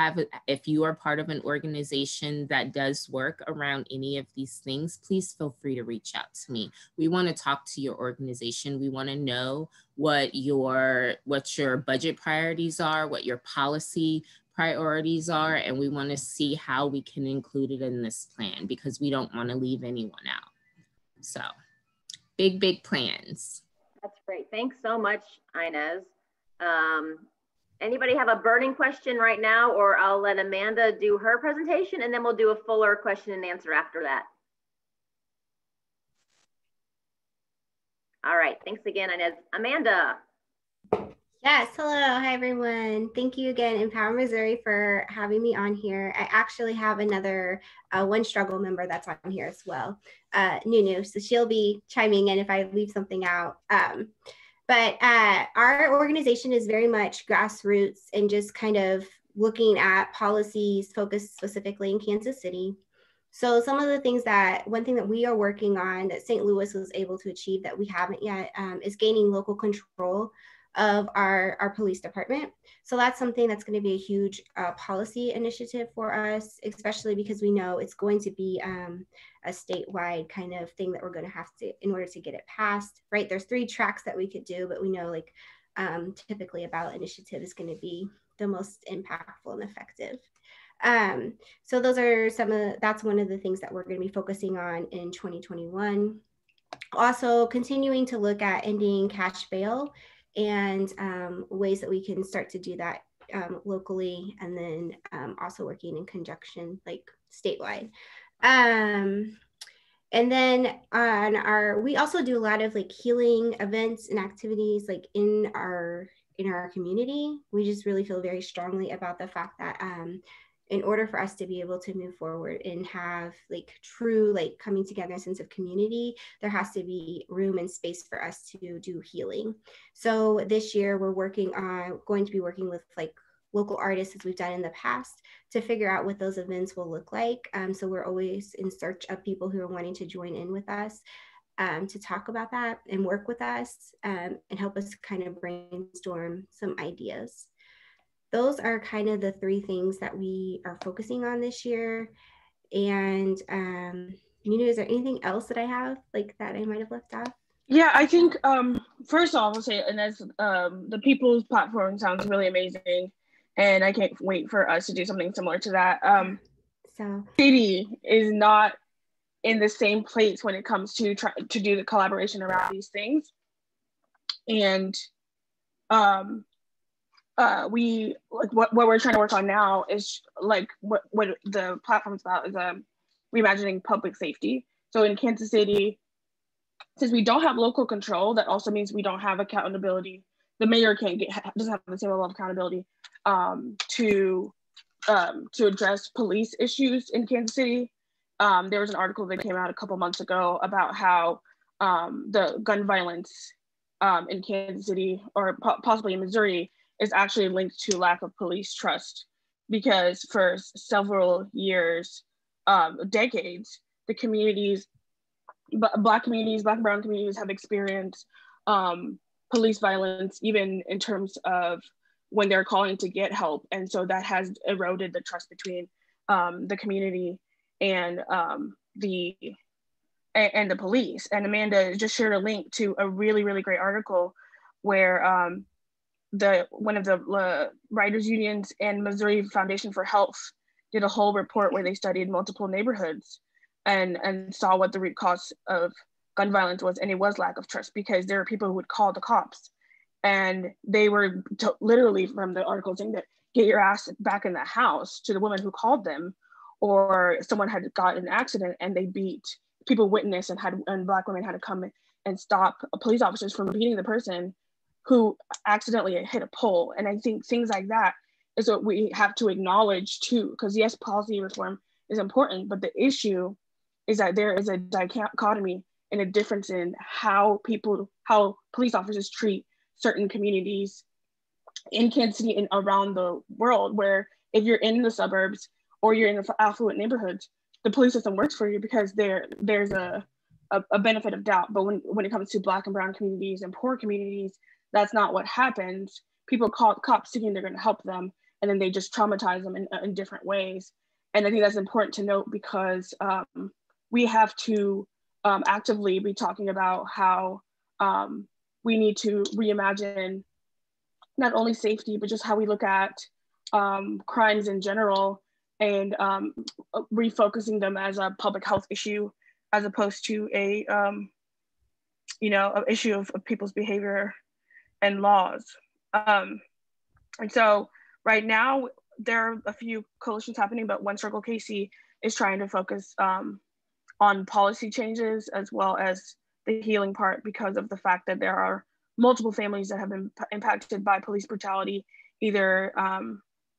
are part of an organization that does work around any of these things, please feel free to reach out to me. We want to talk to your organization. We want to know what your budget priorities are, what your policy priorities are, and we want to see how we can include it in this plan, because we don't want to leave anyone out. So big, big plans. That's great. Thanks so much, Inez. Anybody have a burning question right now, or I'll let Amanda do her presentation and then we'll do a fuller question and answer after that. All right, thanks again, Inez. Amanda. Yes, hello, hi everyone. Thank you again, Empower Missouri, for having me on here. I actually have another One Struggle member that's on here as well, Nunu, so she'll be chiming in if I leave something out. But our organization is very much grassroots and just kind of looking at policies focused specifically in Kansas City. So some of the things one thing that we are working on that St. Louis was able to achieve that we haven't yet is gaining local control of our police department. So that's something that's going to be a huge policy initiative for us, especially because we know it's going to be a statewide kind of thing that we're going to have to, in order to get it passed, right? There's 3 tracks that we could do, but we know like typically a ballot initiative is going to be the most impactful and effective. So those are that's one of the things that we're going to be focusing on in 2021. Also continuing to look at ending cash bail and ways that we can start to do that locally, and then also working in conjunction like statewide. And then we also do a lot of like healing events and activities like in our community. We just really feel very strongly about the fact that in order for us to be able to move forward and have like true like coming together sense of community, there has to be room and space for us to do healing. So this year we're going to be working with like local artists as we've done in the past to figure out what those events will look like. So we're always in search of people who are wanting to join in with us to talk about that and work with us and help us kind of brainstorm some ideas. Those are kind of the 3 things that we are focusing on this year. And is there anything else that I have like that I might have left off? Yeah, I think first off, I'll say, and as the People's Platform sounds really amazing, and I can't wait for us to do something similar to that. City is not in the same place when it comes to to do the collaboration around these things, and we like what we're trying to work on now is like what the platform's about is reimagining public safety. So in Kansas City, since we don't have local control, that also means we don't have accountability. The mayor doesn't have the same level of accountability to address police issues in Kansas City. There was an article that came out a couple months ago about how the gun violence in Kansas City or possibly in Missouri is actually linked to lack of police trust, because for several years, decades, the communities, Black communities, Black and brown communities have experienced police violence, even in terms of when they're calling to get help. And so that has eroded the trust between the community and the police. And Amanda just shared a link to a really, really great article where one of the writers unions and Missouri Foundation for Health did a whole report where they studied multiple neighborhoods and saw what the root cause of gun violence was. And it was lack of trust, because there are people who would call the cops and they were literally, from the article, saying that get your ass back in the house to the woman who called them, or someone had got in an accident and they beat people, witnessed, and Black women had to come and stop police officers from beating the person who accidentally hit a pole. And I think things like that is what we have to acknowledge too, because yes, policy reform is important, but the issue is that there is a dichotomy and a difference in how police officers treat certain communities in Kansas City and around the world, where if you're in the suburbs or you're in the affluent neighborhoods, the police system works for you because there's a benefit of doubt. But when it comes to Black and brown communities and poor communities, that's not what happens. People call cops thinking they're going to help them, and then they just traumatize them in different ways. And I think that's important to note, because we have to actively be talking about how we need to reimagine not only safety, but just how we look at crimes in general, and refocusing them as a public health issue, as opposed to an issue of people's behavior and laws. And so right now, there are a few coalitions happening, but One Circle KC is trying to focus on policy changes as well as the healing part, because of the fact that there are multiple families that have been impacted by police brutality, either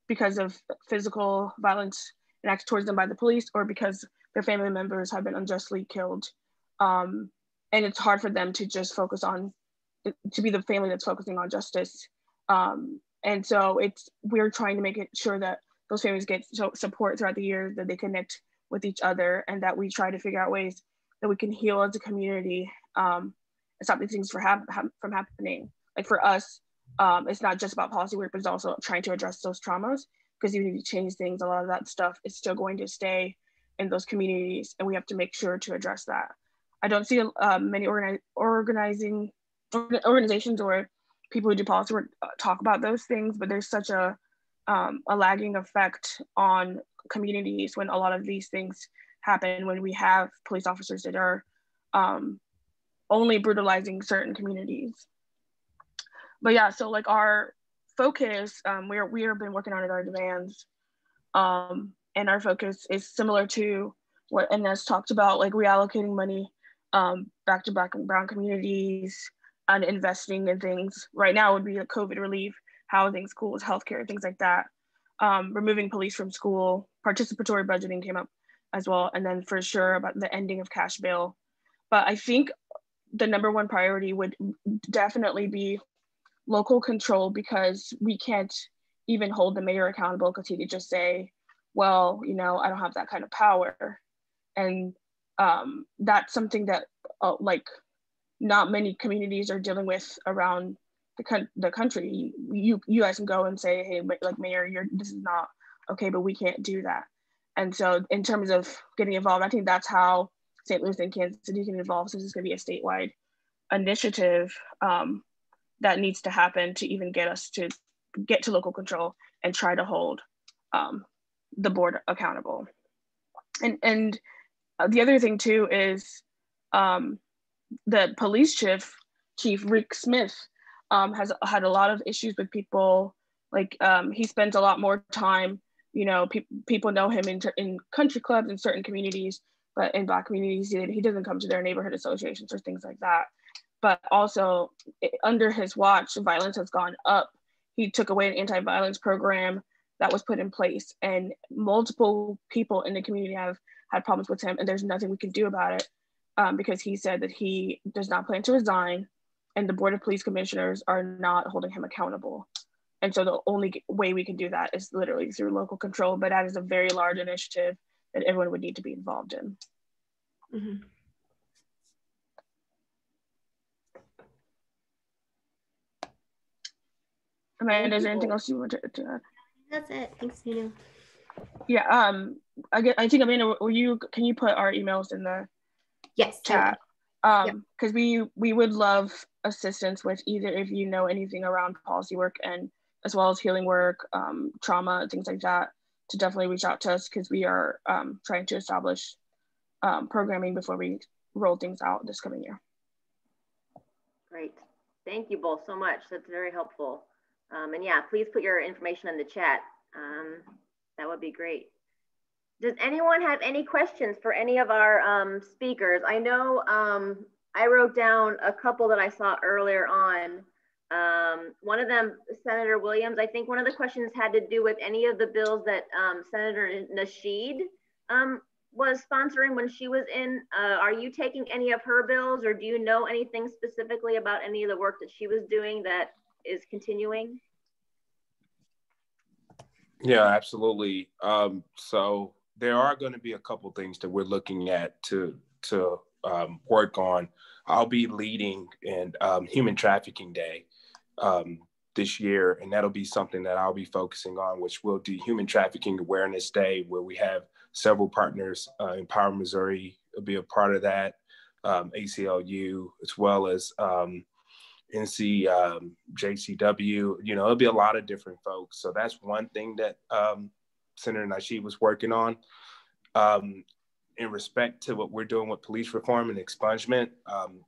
because of physical violence enacted towards them by the police, or because their family members have been unjustly killed. And it's hard for them to just focus on, to be the family that's focusing on justice And so we're trying to make it sure that those families get support throughout the year, that they connect with each other, and that we try to figure out ways that we can heal as a community and stop these things from happening. Like for us, it's not just about policy work, but it's also trying to address those traumas, because even if you change things, a lot of that stuff is still going to stay in those communities, and we have to make sure to address that. I don't see many organizations or people who do policy work talk about those things, but there's such a lagging effect on communities when a lot of these things happen, when we have police officers that are only brutalizing certain communities. But yeah, so like our focus, we have been working on our demands, and our focus is similar to what Inez talked about, like reallocating money back to Black and Brown communities and investing in things. Right now would be like COVID relief, housing, schools, healthcare, things like that. Removing police from school, participatory budgeting came up as well, and then for sure about the ending of cash bail. But I think the number one priority would definitely be local control, because we can't even hold the mayor accountable, because he could just say, well, you know, I don't have that kind of power. And that's something that like not many communities are dealing with around the country. You guys can go and say, hey, like mayor, this is not okay, but we can't do that. And so in terms of getting involved, I think that's how St. Louis and Kansas City can involve, since it's going to be a statewide initiative that needs to happen to even get us to get to local control and try to hold the board accountable. And the other thing too is the police chief Rick Smith has had a lot of issues with people. Like he spends a lot more time, you know, people know him in country clubs in certain communities, but in Black communities, he doesn't come to their neighborhood associations or things like that. But also under his watch, violence has gone up. He took away an anti-violence program that was put in place, and multiple people in the community have had problems with him, and there's nothing we can do about it because he said that he does not plan to resign, and the Board of Police Commissioners are not holding him accountable. And so the only way we can do that is literally through local control, but that is a very large initiative that everyone would need to be involved in. Mm-hmm. Amanda, is there anything else you want to add? That's it. Thanks, Nina. Yeah, I think Amanda, can you put our emails in the chat? Because we would love assistance with either if you know anything around policy work, and as well as healing work, trauma, things like that, to definitely reach out to us, because we are trying to establish programming before we roll things out this coming year. Great. Thank you both so much. That's very helpful. And yeah, please put your information in the chat. That would be great. Does anyone have any questions for any of our speakers? I know I wrote down a couple that I saw earlier on. One of them, Senator Williams, I think one of the questions had to do with any of the bills that Senator Nasheed was sponsoring when she was in. Are you taking any of her bills, or do you know anything specifically about any of the work that she was doing that is continuing? Yeah, absolutely. So there are going to be a couple things that we're looking at to work on. I'll be leading in Human Trafficking Day this year, and that'll be something that I'll be focusing on, which we'll do Human Trafficking Awareness Day, where we have several partners. Empower Missouri will be a part of that, ACLU, as well as NC, JCW, you know, it'll be a lot of different folks. So that's one thing that Senator Nasheed was working on. In respect to what we're doing with police reform and expungement,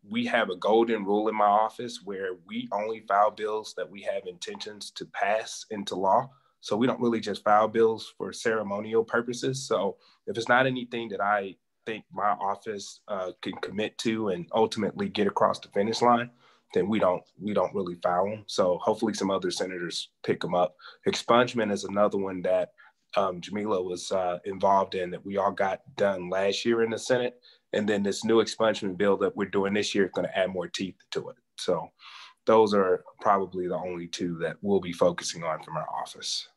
we have a golden rule in my office where we only file bills that we have intentions to pass into law. So we don't really just file bills for ceremonial purposes. So if it's not anything that I think my office can commit to and ultimately get across the finish line, then we don't really file them. So hopefully some other senators pick them up. Expungement is another one that Jamila was involved in, that we all got done last year in the Senate. And then this new expungement bill that we're doing this year is going to add more teeth to it. So those are probably the only two that we'll be focusing on from our office.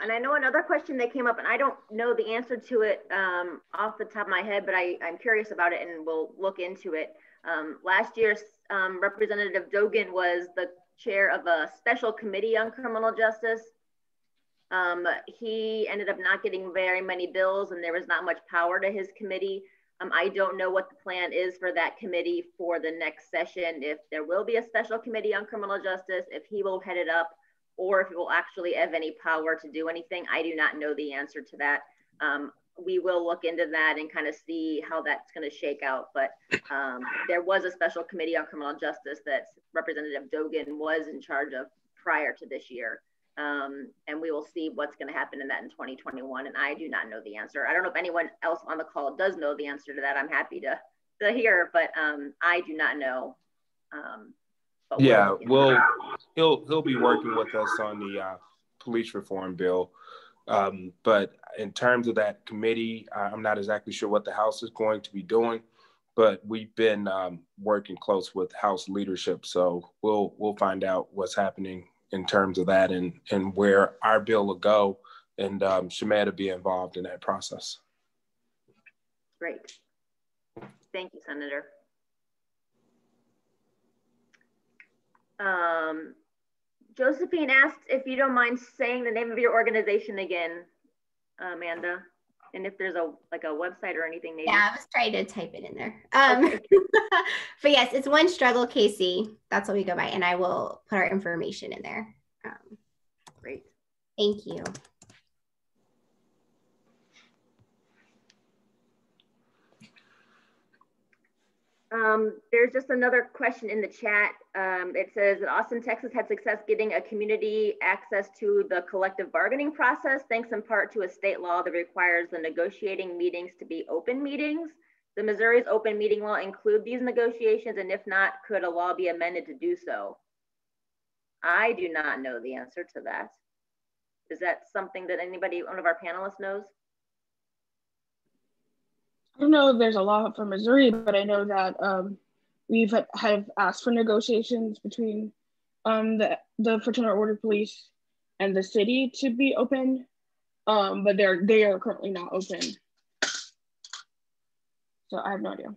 And I know another question that came up, and I don't know the answer to it off the top of my head, but I'm curious about it, and we'll look into it. Last year, Representative Dogan was the chair of a special committee on criminal justice. He ended up not getting very many bills, and there was not much power to his committee. I don't know what the plan is for that committee for the next session, if there will be a special committee on criminal justice, if he will head it up, or if it will actually have any power to do anything. I do not know the answer to that. We will look into that and kind of see how that's going to shake out. But there was a special committee on criminal justice that Representative Dogan was in charge of prior to this year. And we will see what's going to happen in that in 2021. And I do not know the answer. I don't know if anyone else on the call does know the answer to that. I'm happy to hear, but I do not know. Yeah, he'll be working with us on the police reform bill. But in terms of that committee, I'm not exactly sure what the House is going to be doing, but we've been working close with House leadership. So we'll find out what's happening in terms of that and where our bill will go, and Shamed will be involved in that process. Great. Thank you, Senator. Josephine asks if you don't mind saying the name of your organization again, Amanda, and if there's a website or anything maybe. Yeah, I was trying to type it in there. Okay. But yes, it's One Struggle KC. That's what we go by, and I will put our information in there. Great. Thank you. There's just another question in the chat. It says that Austin, Texas had success getting a community access to the collective bargaining process, thanks in part to a state law that requires the negotiating meetings to be open meetings. The Missouri's open meeting law include these negotiations, and if not, could a law be amended to do so? I do not know the answer to that. Is that something that one of our panelists knows? I don't know if there's a law for Missouri, but I know that we've have asked for negotiations between the Fraternal Order Police and the city to be open, but they are currently not open. So I have no idea.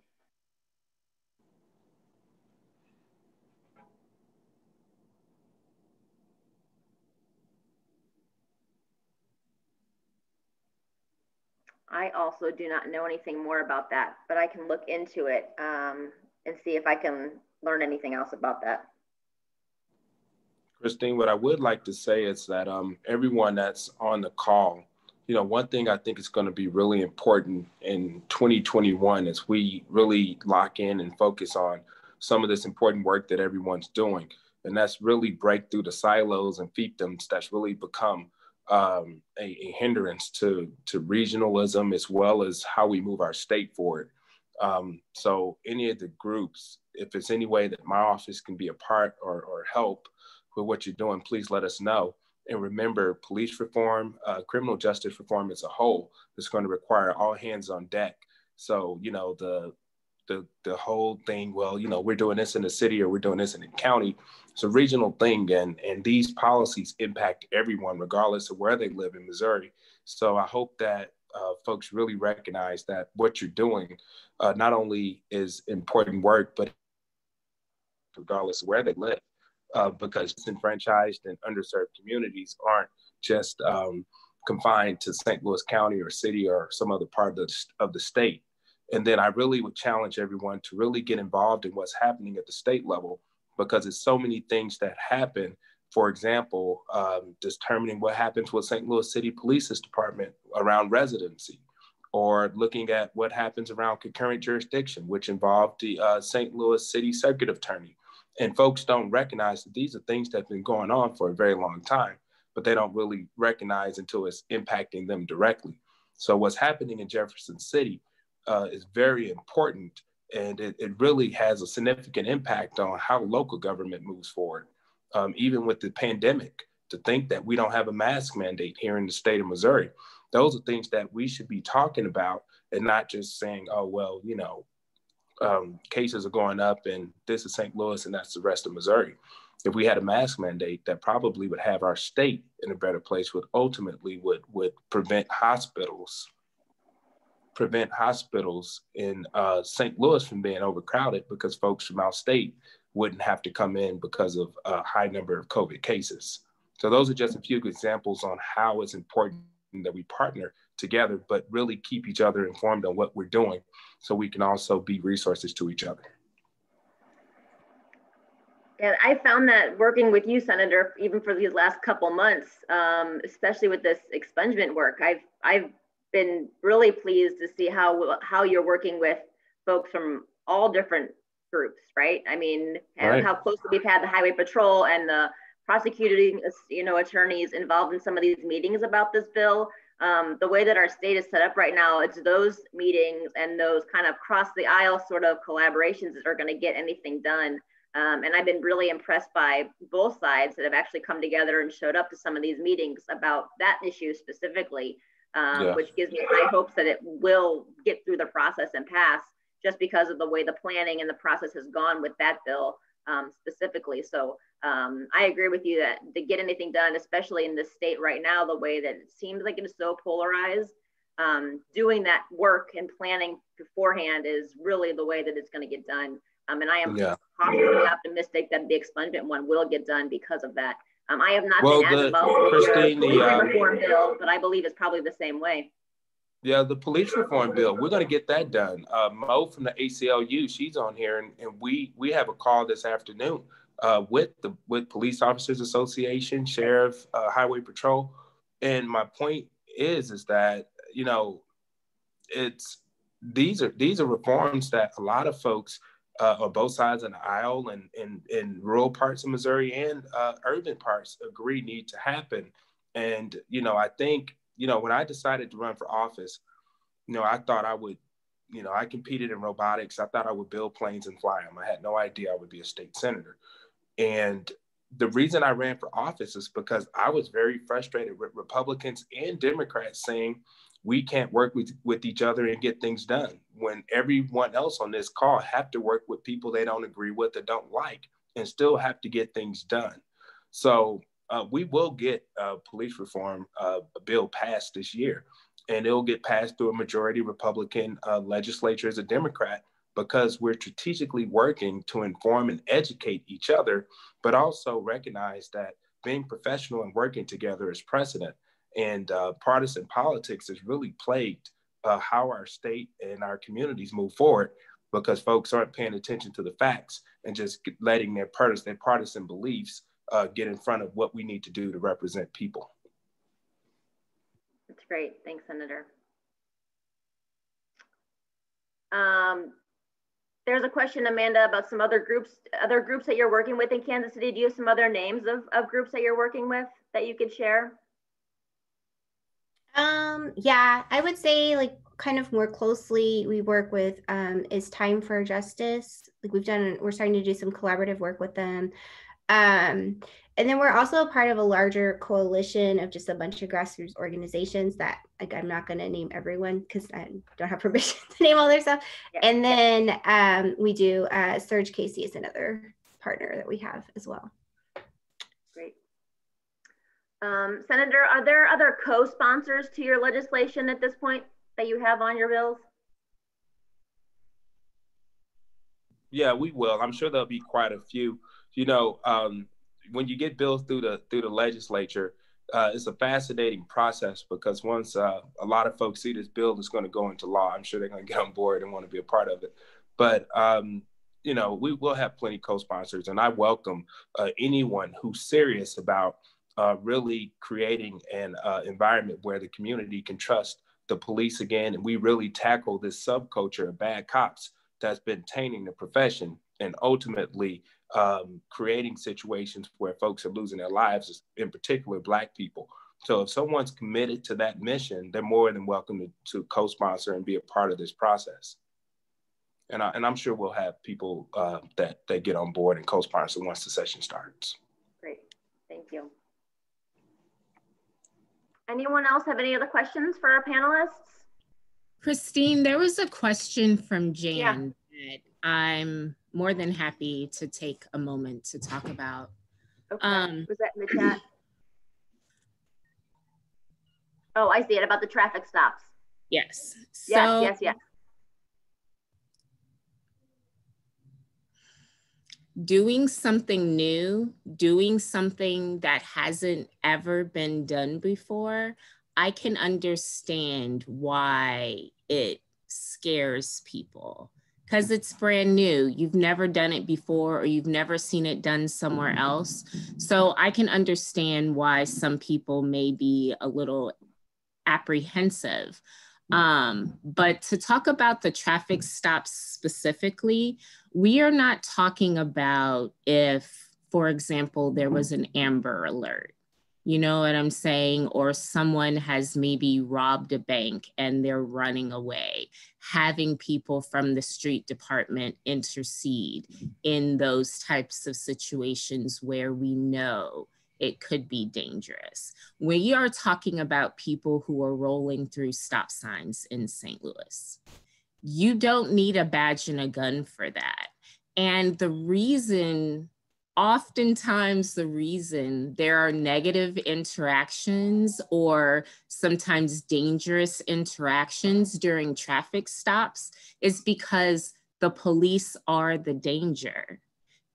I also do not know anything more about that, but I can look into it and see if I can learn anything else about that. Christine, what I would like to say is that everyone that's on the call, one thing I think is going to be really important in 2021 is we really lock in and focus on some of this important work that everyone's doing. And that's really break through the silos and fiefdoms that's really become a hindrance to regionalism, as well as how we move our state forward. So any of the groups, if it's any way that my office can be a part or help with what you're doing, please let us know. And remember, police reform, criminal justice reform as a whole is going to require all hands on deck. So, the whole thing, well, we're doing this in the city or we're doing this in the county. It's a regional thing, and these policies impact everyone, regardless of where they live in Missouri. So I hope that folks really recognize that what you're doing not only is important work, but regardless of where they live, because disenfranchised and underserved communities aren't just confined to St. Louis County or city or some other part of the state. And then I really would challenge everyone to really get involved in what's happening at the state level, because it's so many things that happen. For example, determining what happens with St. Louis City Police's department around residency, or looking at what happens around concurrent jurisdiction, which involved the St. Louis City Circuit Attorney. And folks don't recognize that these are things that have been going on for a very long time, but they don't really recognize until it's impacting them directly. So what's happening in Jefferson City is very important, and it really has a significant impact on how local government moves forward. Even with the pandemic, to think that we don't have a mask mandate here in the state of Missouri, those are things that we should be talking about and not just saying, oh, well, cases are going up, and this is St. Louis and that's the rest of Missouri. If we had a mask mandate, that probably would have our state in a better place, would ultimately would prevent hospitals in St. Louis from being overcrowded, because folks from out state wouldn't have to come in because of a high number of COVID cases. So those are just a few examples on how it's important that we partner together, but really keep each other informed on what we're doing, so we can also be resources to each other. And I found that working with you, Senator, even for these last couple months, especially with this expungement work, I've been really pleased to see how you're working with folks from all different groups, right? I mean, and how closely we've had the Highway Patrol and the prosecuting, attorneys involved in some of these meetings about this bill. The way that our state is set up right now, it's those meetings and those kind of cross the aisle sort of collaborations that are going to get anything done. And I've been really impressed by both sides that have actually come together and showed up to some of these meetings about that issue specifically, which gives me high hopes that it will get through the process and pass, just because of the way the planning and the process has gone with that bill specifically. So I agree with you that to get anything done, especially in this state right now, the way that it seems like it is so polarized, doing that work and planning beforehand is really the way that it's going to get done. And I am cautiously optimistic that the expungement one will get done because of that. I have not been as involved with the police reform bill, but I believe it's probably the same way. Yeah, the police reform bill, we're going to get that done. Mo from the ACLU, she's on here, and we have a call this afternoon with Police Officers Association, Sheriff, Highway Patrol. And my point is that, these are reforms that a lot of folks on both sides of the aisle and in rural parts of Missouri and urban parts agree need to happen. And, I think, when I decided to run for office, I thought I would, I competed in robotics. I thought I would build planes and fly them. I had no idea I would be a state senator. And the reason I ran for office is because I was very frustrated with Republicans and Democrats saying we can't work with each other and get things done, when everyone else on this call have to work with people they don't agree with or don't like and still have to get things done. So we will get a police reform bill passed this year, and it'll get passed through a majority Republican legislature as a Democrat, because we're strategically working to inform and educate each other, but also recognize that being professional and working together is precedent. And partisan politics has really plagued how our state and our communities move forward, because folks aren't paying attention to the facts and just letting their partisan beliefs get in front of what we need to do to represent people. That's great. Thanks, Senator. There's a question, Amanda, about some other groups that you're working with in Kansas City. Do you have some other names of groups that you're working with that you could share? Yeah, I would say like kind of more closely we work with is Time for Justice. Like we're starting to do some collaborative work with them. And then we're also a part of a larger coalition of just a bunch of grassroots organizations that, like, I'm not going to name everyone because I don't have permission to name all their stuff. Yeah. And then we do Surge Casey is another partner that we have as well. Great. Senator, are there other co-sponsors to your legislation at this point that you have on your bills? Yeah, we will. I'm sure there'll be quite a few. When you get bills through the legislature, it's a fascinating process, because once a lot of folks see this bill is going to go into law, I'm sure they're going to get on board and want to be a part of it. But we will have plenty of co-sponsors, and I welcome anyone who's serious about really creating an environment where the community can trust the police again, and we really tackle this subculture of bad cops that's been tainting the profession and ultimately creating situations where folks are losing their lives, in particular Black people. So if someone's committed to that mission, they're more than welcome to co-sponsor and be a part of this process. And I'm sure we'll have people that get on board and co-sponsor once the session starts. Great, thank you. Anyone else have any other questions for our panelists? Christine, there was a question from Jan I'm more than happy to take a moment to talk about. Okay, was that in the chat? Oh, I see it, about the traffic stops. Yes. Yes. Doing something new, doing something that hasn't ever been done before, I can understand why it scares people, because it's brand new. You've never done it before, or you've never seen it done somewhere else. So I can understand why some people may be a little apprehensive. But to talk about the traffic stops specifically, we are not talking about if, for example, there was an Amber Alert. You know what I'm saying? Or someone has maybe robbed a bank and they're running away, having people from the street department intercede in those types of situations where we know it could be dangerous. We are talking about people who are rolling through stop signs in St. Louis. You don't need a badge and a gun for that. And the reason, oftentimes the reason there are negative interactions or sometimes dangerous interactions during traffic stops is because the police are the danger.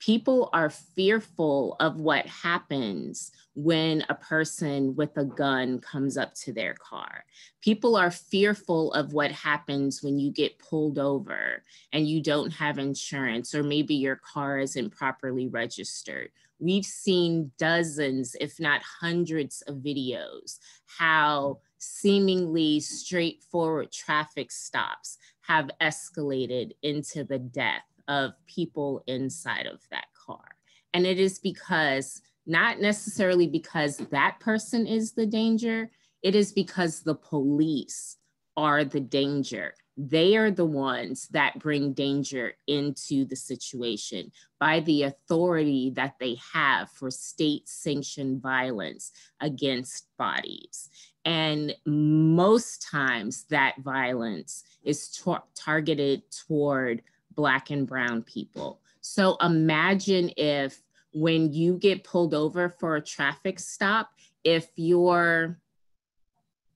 People are fearful of what happens when a person with a gun comes up to their car. People are fearful of what happens when you get pulled over and you don't have insurance, or maybe your car isn't properly registered. We've seen dozens, if not hundreds of videos, how seemingly straightforward traffic stops have escalated into the death of people inside of that car. And it is because, not necessarily because that person is the danger, it is because the police are the danger. They are the ones that bring danger into the situation by the authority that they have for state-sanctioned violence against bodies. And most times that violence is targeted toward Black and brown people. So imagine if when you get pulled over for a traffic stop, if your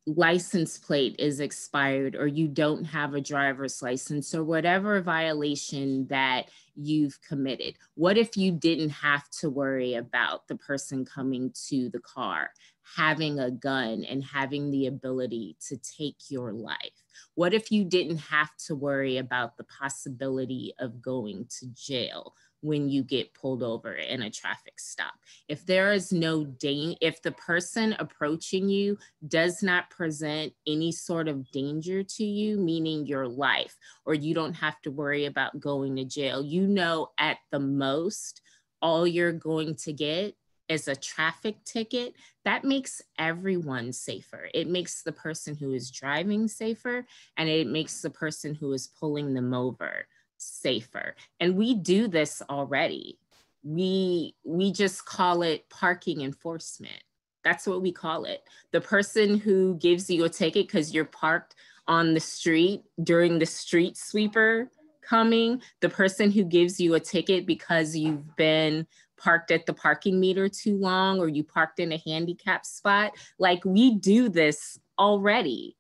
license plate is expired or you don't have a driver's license or whatever violation that you've committed. What if you didn't have to worry about the person coming to the car having a gun and having the ability to take your life? What if you didn't have to worry about the possibility of going to jail when you get pulled over in a traffic stop? If there is no danger, if the person approaching you does not present any sort of danger to you, meaning your life, or you don't have to worry about going to jail, you know at the most, all you're going to get is a traffic ticket. That makes everyone safer. It makes the person who is driving safer, and it makes the person who is pulling them over safer. And we do this already. We just call it parking enforcement. That's what we call it. The person who gives you a ticket because you're parked on the street during the street sweeper coming, the person who gives you a ticket because you've been parked at the parking meter too long, or you parked in a handicap spot. Like, we do this already.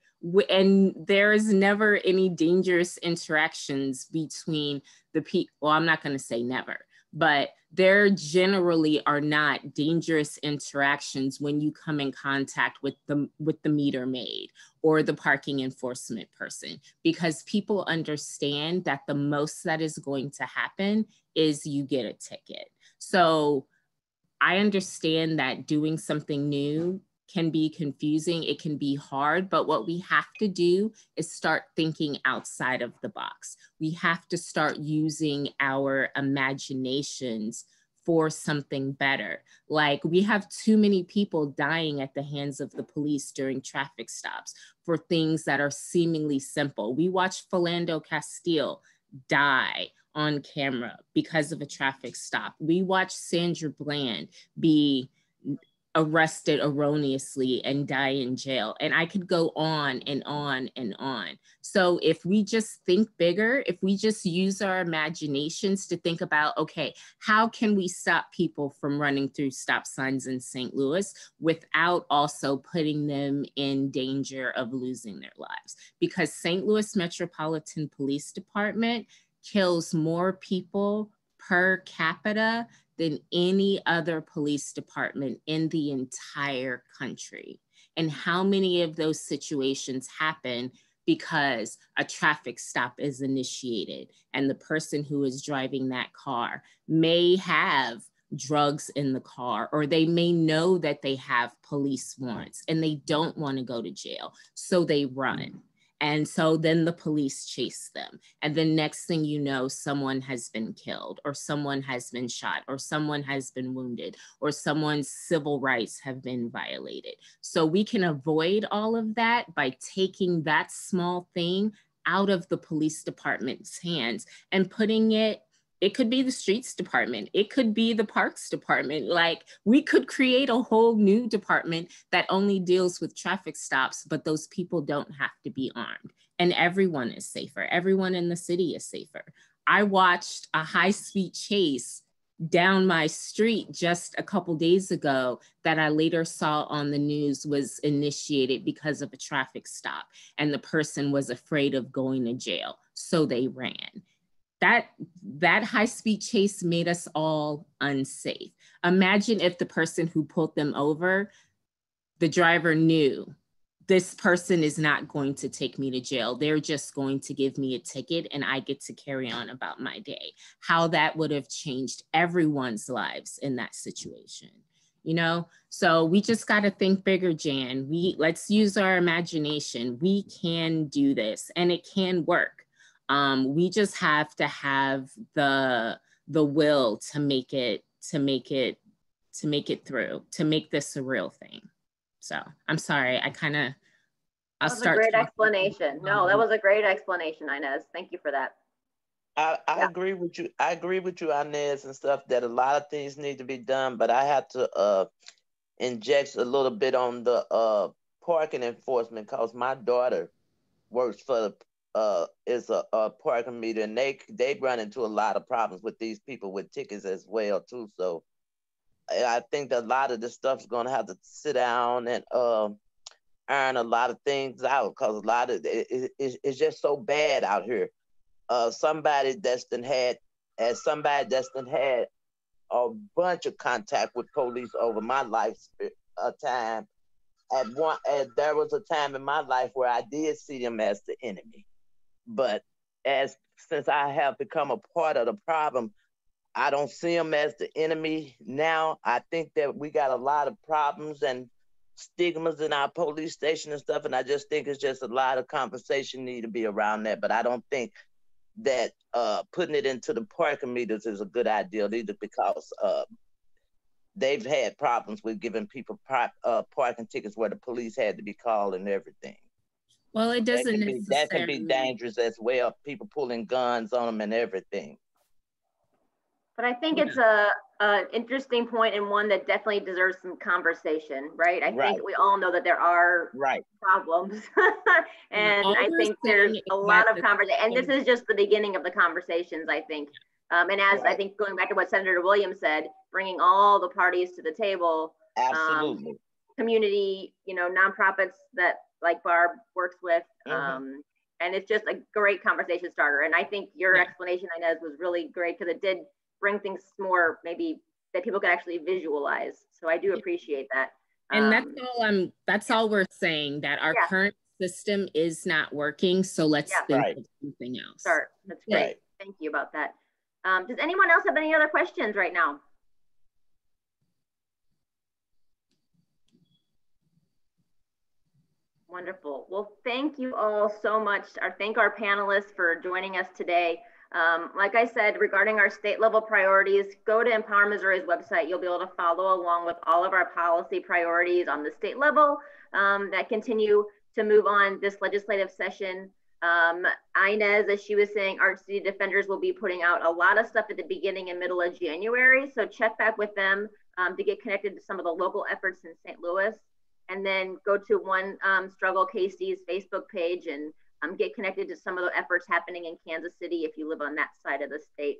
And there is never any dangerous interactions between the people. Well, I'm not going to say never, but there generally are not dangerous interactions when you come in contact with the meter maid or the parking enforcement person, because people understand that the most that is going to happen is you get a ticket. So I understand that doing something new can be confusing, it can be hard, but what we have to do is start thinking outside of the box. We have to start using our imaginations for something better. Like, we have too many people dying at the hands of the police during traffic stops for things that are seemingly simple. We watched Philando Castile die on camera because of a traffic stop. We watched Sandra Bland be arrested erroneously and die in jail. And I could go on and on and on. So if we just think bigger, if we just use our imaginations to think about, okay, how can we stop people from running through stop signs in St. Louis without also putting them in danger of losing their lives? Because St. Louis Metropolitan Police Department kills more people per capita than any other police department in the entire country. And how many of those situations happen because a traffic stop is initiated and the person who is driving that car may have drugs in the car, or they may know that they have police warrants and they don't want to go to jail, so they run. And so then the police chase them. And the next thing you know, someone has been killed, or someone has been shot, or someone has been wounded, or someone's civil rights have been violated. So we can avoid all of that by taking that small thing out of the police department's hands and putting it could be the streets department. It could be the parks department. Like, we could create a whole new department that only deals with traffic stops, but those people don't have to be armed. And everyone is safer. Everyone in the city is safer. I watched a high-speed chase down my street just a couple days ago that I later saw on the news was initiated because of a traffic stop. And the person was afraid of going to jail, so they ran. That high-speed chase made us all unsafe. Imagine if the person who pulled them over, the driver knew, this person is not going to take me to jail. They're just going to give me a ticket and I get to carry on about my day. How that would have changed everyone's lives in that situation, you know? So we just got to think bigger, Jan. Let's use our imagination. We can do this and it can work. We just have to have the will to make it through, to make this a real thing. So I'm sorry, That was a great explanation. No, that was a great explanation, Inez. Thank you for that. I agree with you. I agree with you, Inez, and stuff, that a lot of things need to be done, but I have to inject a little bit on the parking enforcement, because my daughter works for the is a parking meter, and they run into a lot of problems with these people with tickets as well too. So I think that a lot of this stuff is going to have to sit down and iron a lot of things out, because a lot of it's just so bad out here. Somebody that's had a bunch of contact with police over my lifetime. There was a time in my life where I did see them as the enemy. But since I have become a part of the problem, I don't see them as the enemy now. I think that we got a lot of problems and stigmas in our police station and stuff, and I just think it's just a lot of conversation need to be around that. But I don't think that putting it into the parking meters is a good idea either, because they've had problems with giving people parking tickets where the police had to be called and everything. Well, it doesn't that can be dangerous as well. People pulling guns on them and everything. But I think it's a interesting point, and one that definitely deserves some conversation, right? I think we all know that there are problems, and I think there's a lot of conversation. And this is just the beginning of the conversations, I think. And as I think, going back to what Senator Williams said, bringing all the parties to the table, community, nonprofits that like Barb works with, and it's just a great conversation starter. And I think your explanation, Inez, was really great, because it did bring things more maybe that people can actually visualize. So I do appreciate that. And that's all we're saying, that our current system is not working. So let's think of something else. That's great. Thank you about that. Does anyone else have any other questions right now? Wonderful. Well, thank you all so much. Thank our panelists for joining us today. Like I said, regarding our state level priorities, go to Empower Missouri's website. You'll be able to follow along with all of our policy priorities on the state level that continue to move on this legislative session. Inez, as she was saying, Arch City Defenders will be putting out a lot of stuff at the beginning and middle of January. So check back with them to get connected to some of the local efforts in St. Louis, and then go to One Struggle KC's Facebook page and get connected to some of the efforts happening in Kansas City if you live on that side of the state.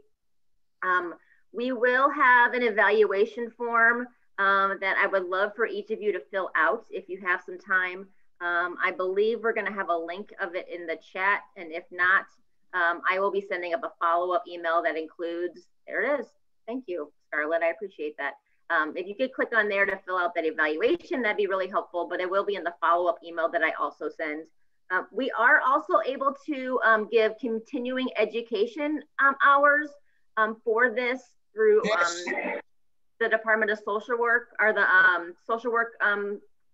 We will have an evaluation form that I would love for each of you to fill out if you have some time. I believe we're going to have a link of it in the chat, and if not, I will be sending up a follow-up email that includes, there it is. Thank you, Scarlett, I appreciate that. If you could click on there to fill out that evaluation, that'd be really helpful, but it will be in the follow-up email that I also send. We are also able to give continuing education hours for this through the Department of Social Work, or the Social Work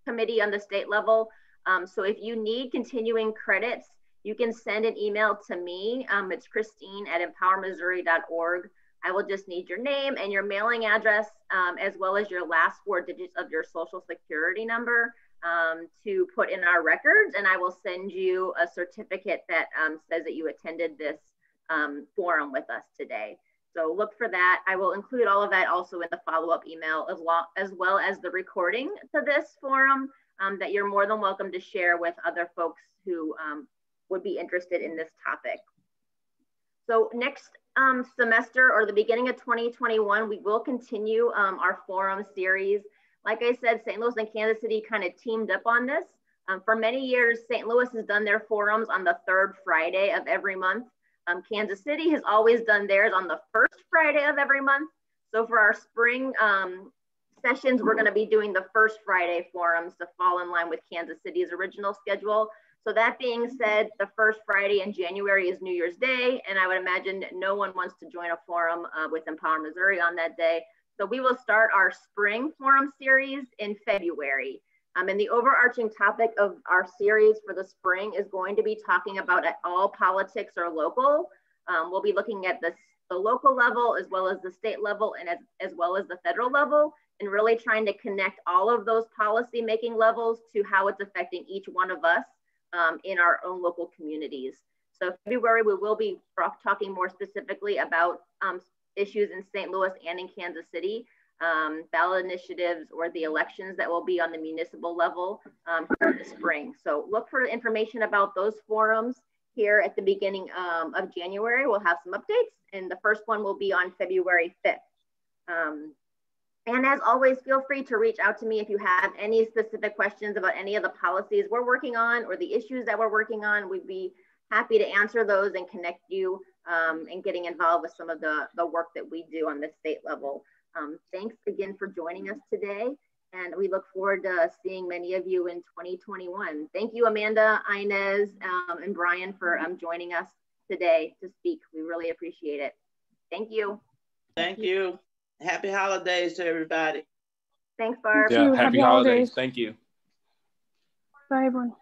Committee on the state level. So if you need continuing credits, you can send an email to me. It's Christine@empowermissouri.org. I will just need your name and your mailing address, as well as your last 4 digits of your social security number to put in our records. And I will send you a certificate that says that you attended this forum with us today. So look for that. I will include all of that also in the follow-up email, as well as the recording to this forum that you're more than welcome to share with other folks who would be interested in this topic. So next semester, or the beginning of 2021, we will continue our forum series. Like I said, St. Louis and Kansas City kind of teamed up on this. For many years, St. Louis has done their forums on the 3rd Friday of every month. Kansas City has always done theirs on the 1st Friday of every month. So for our spring sessions, we're going to be doing the 1st Friday forums to fall in line with Kansas City's original schedule. So that being said, the 1st Friday in January is New Year's Day, and I would imagine no one wants to join a forum with Empower Missouri on that day. So we will start our spring forum series in February. And the overarching topic of our series for the spring is going to be talking about all politics are local. We'll be looking at the local level, as well as the state level, and as well as the federal level, and really trying to connect all of those policy making levels to how it's affecting each one of us in our own local communities. So February, we will be talking more specifically about issues in St. Louis and in Kansas City, ballot initiatives, or the elections that will be on the municipal level here in the spring. So look for information about those forums here at the beginning of January. We'll have some updates, and the first one will be on February 5th. And as always, feel free to reach out to me if you have any specific questions about any of the policies we're working on or the issues that we're working on. We'd be happy to answer those and connect you and getting involved with some of the work that we do on the state level. Thanks again for joining us today, and we look forward to seeing many of you in 2021. Thank you, Amanda, Inez, and Brian for joining us today to speak. We really appreciate it. Thank you. Thank you. Happy holidays to everybody. Thanks, Barb. Yeah, happy holidays. Thank you. Bye, everyone.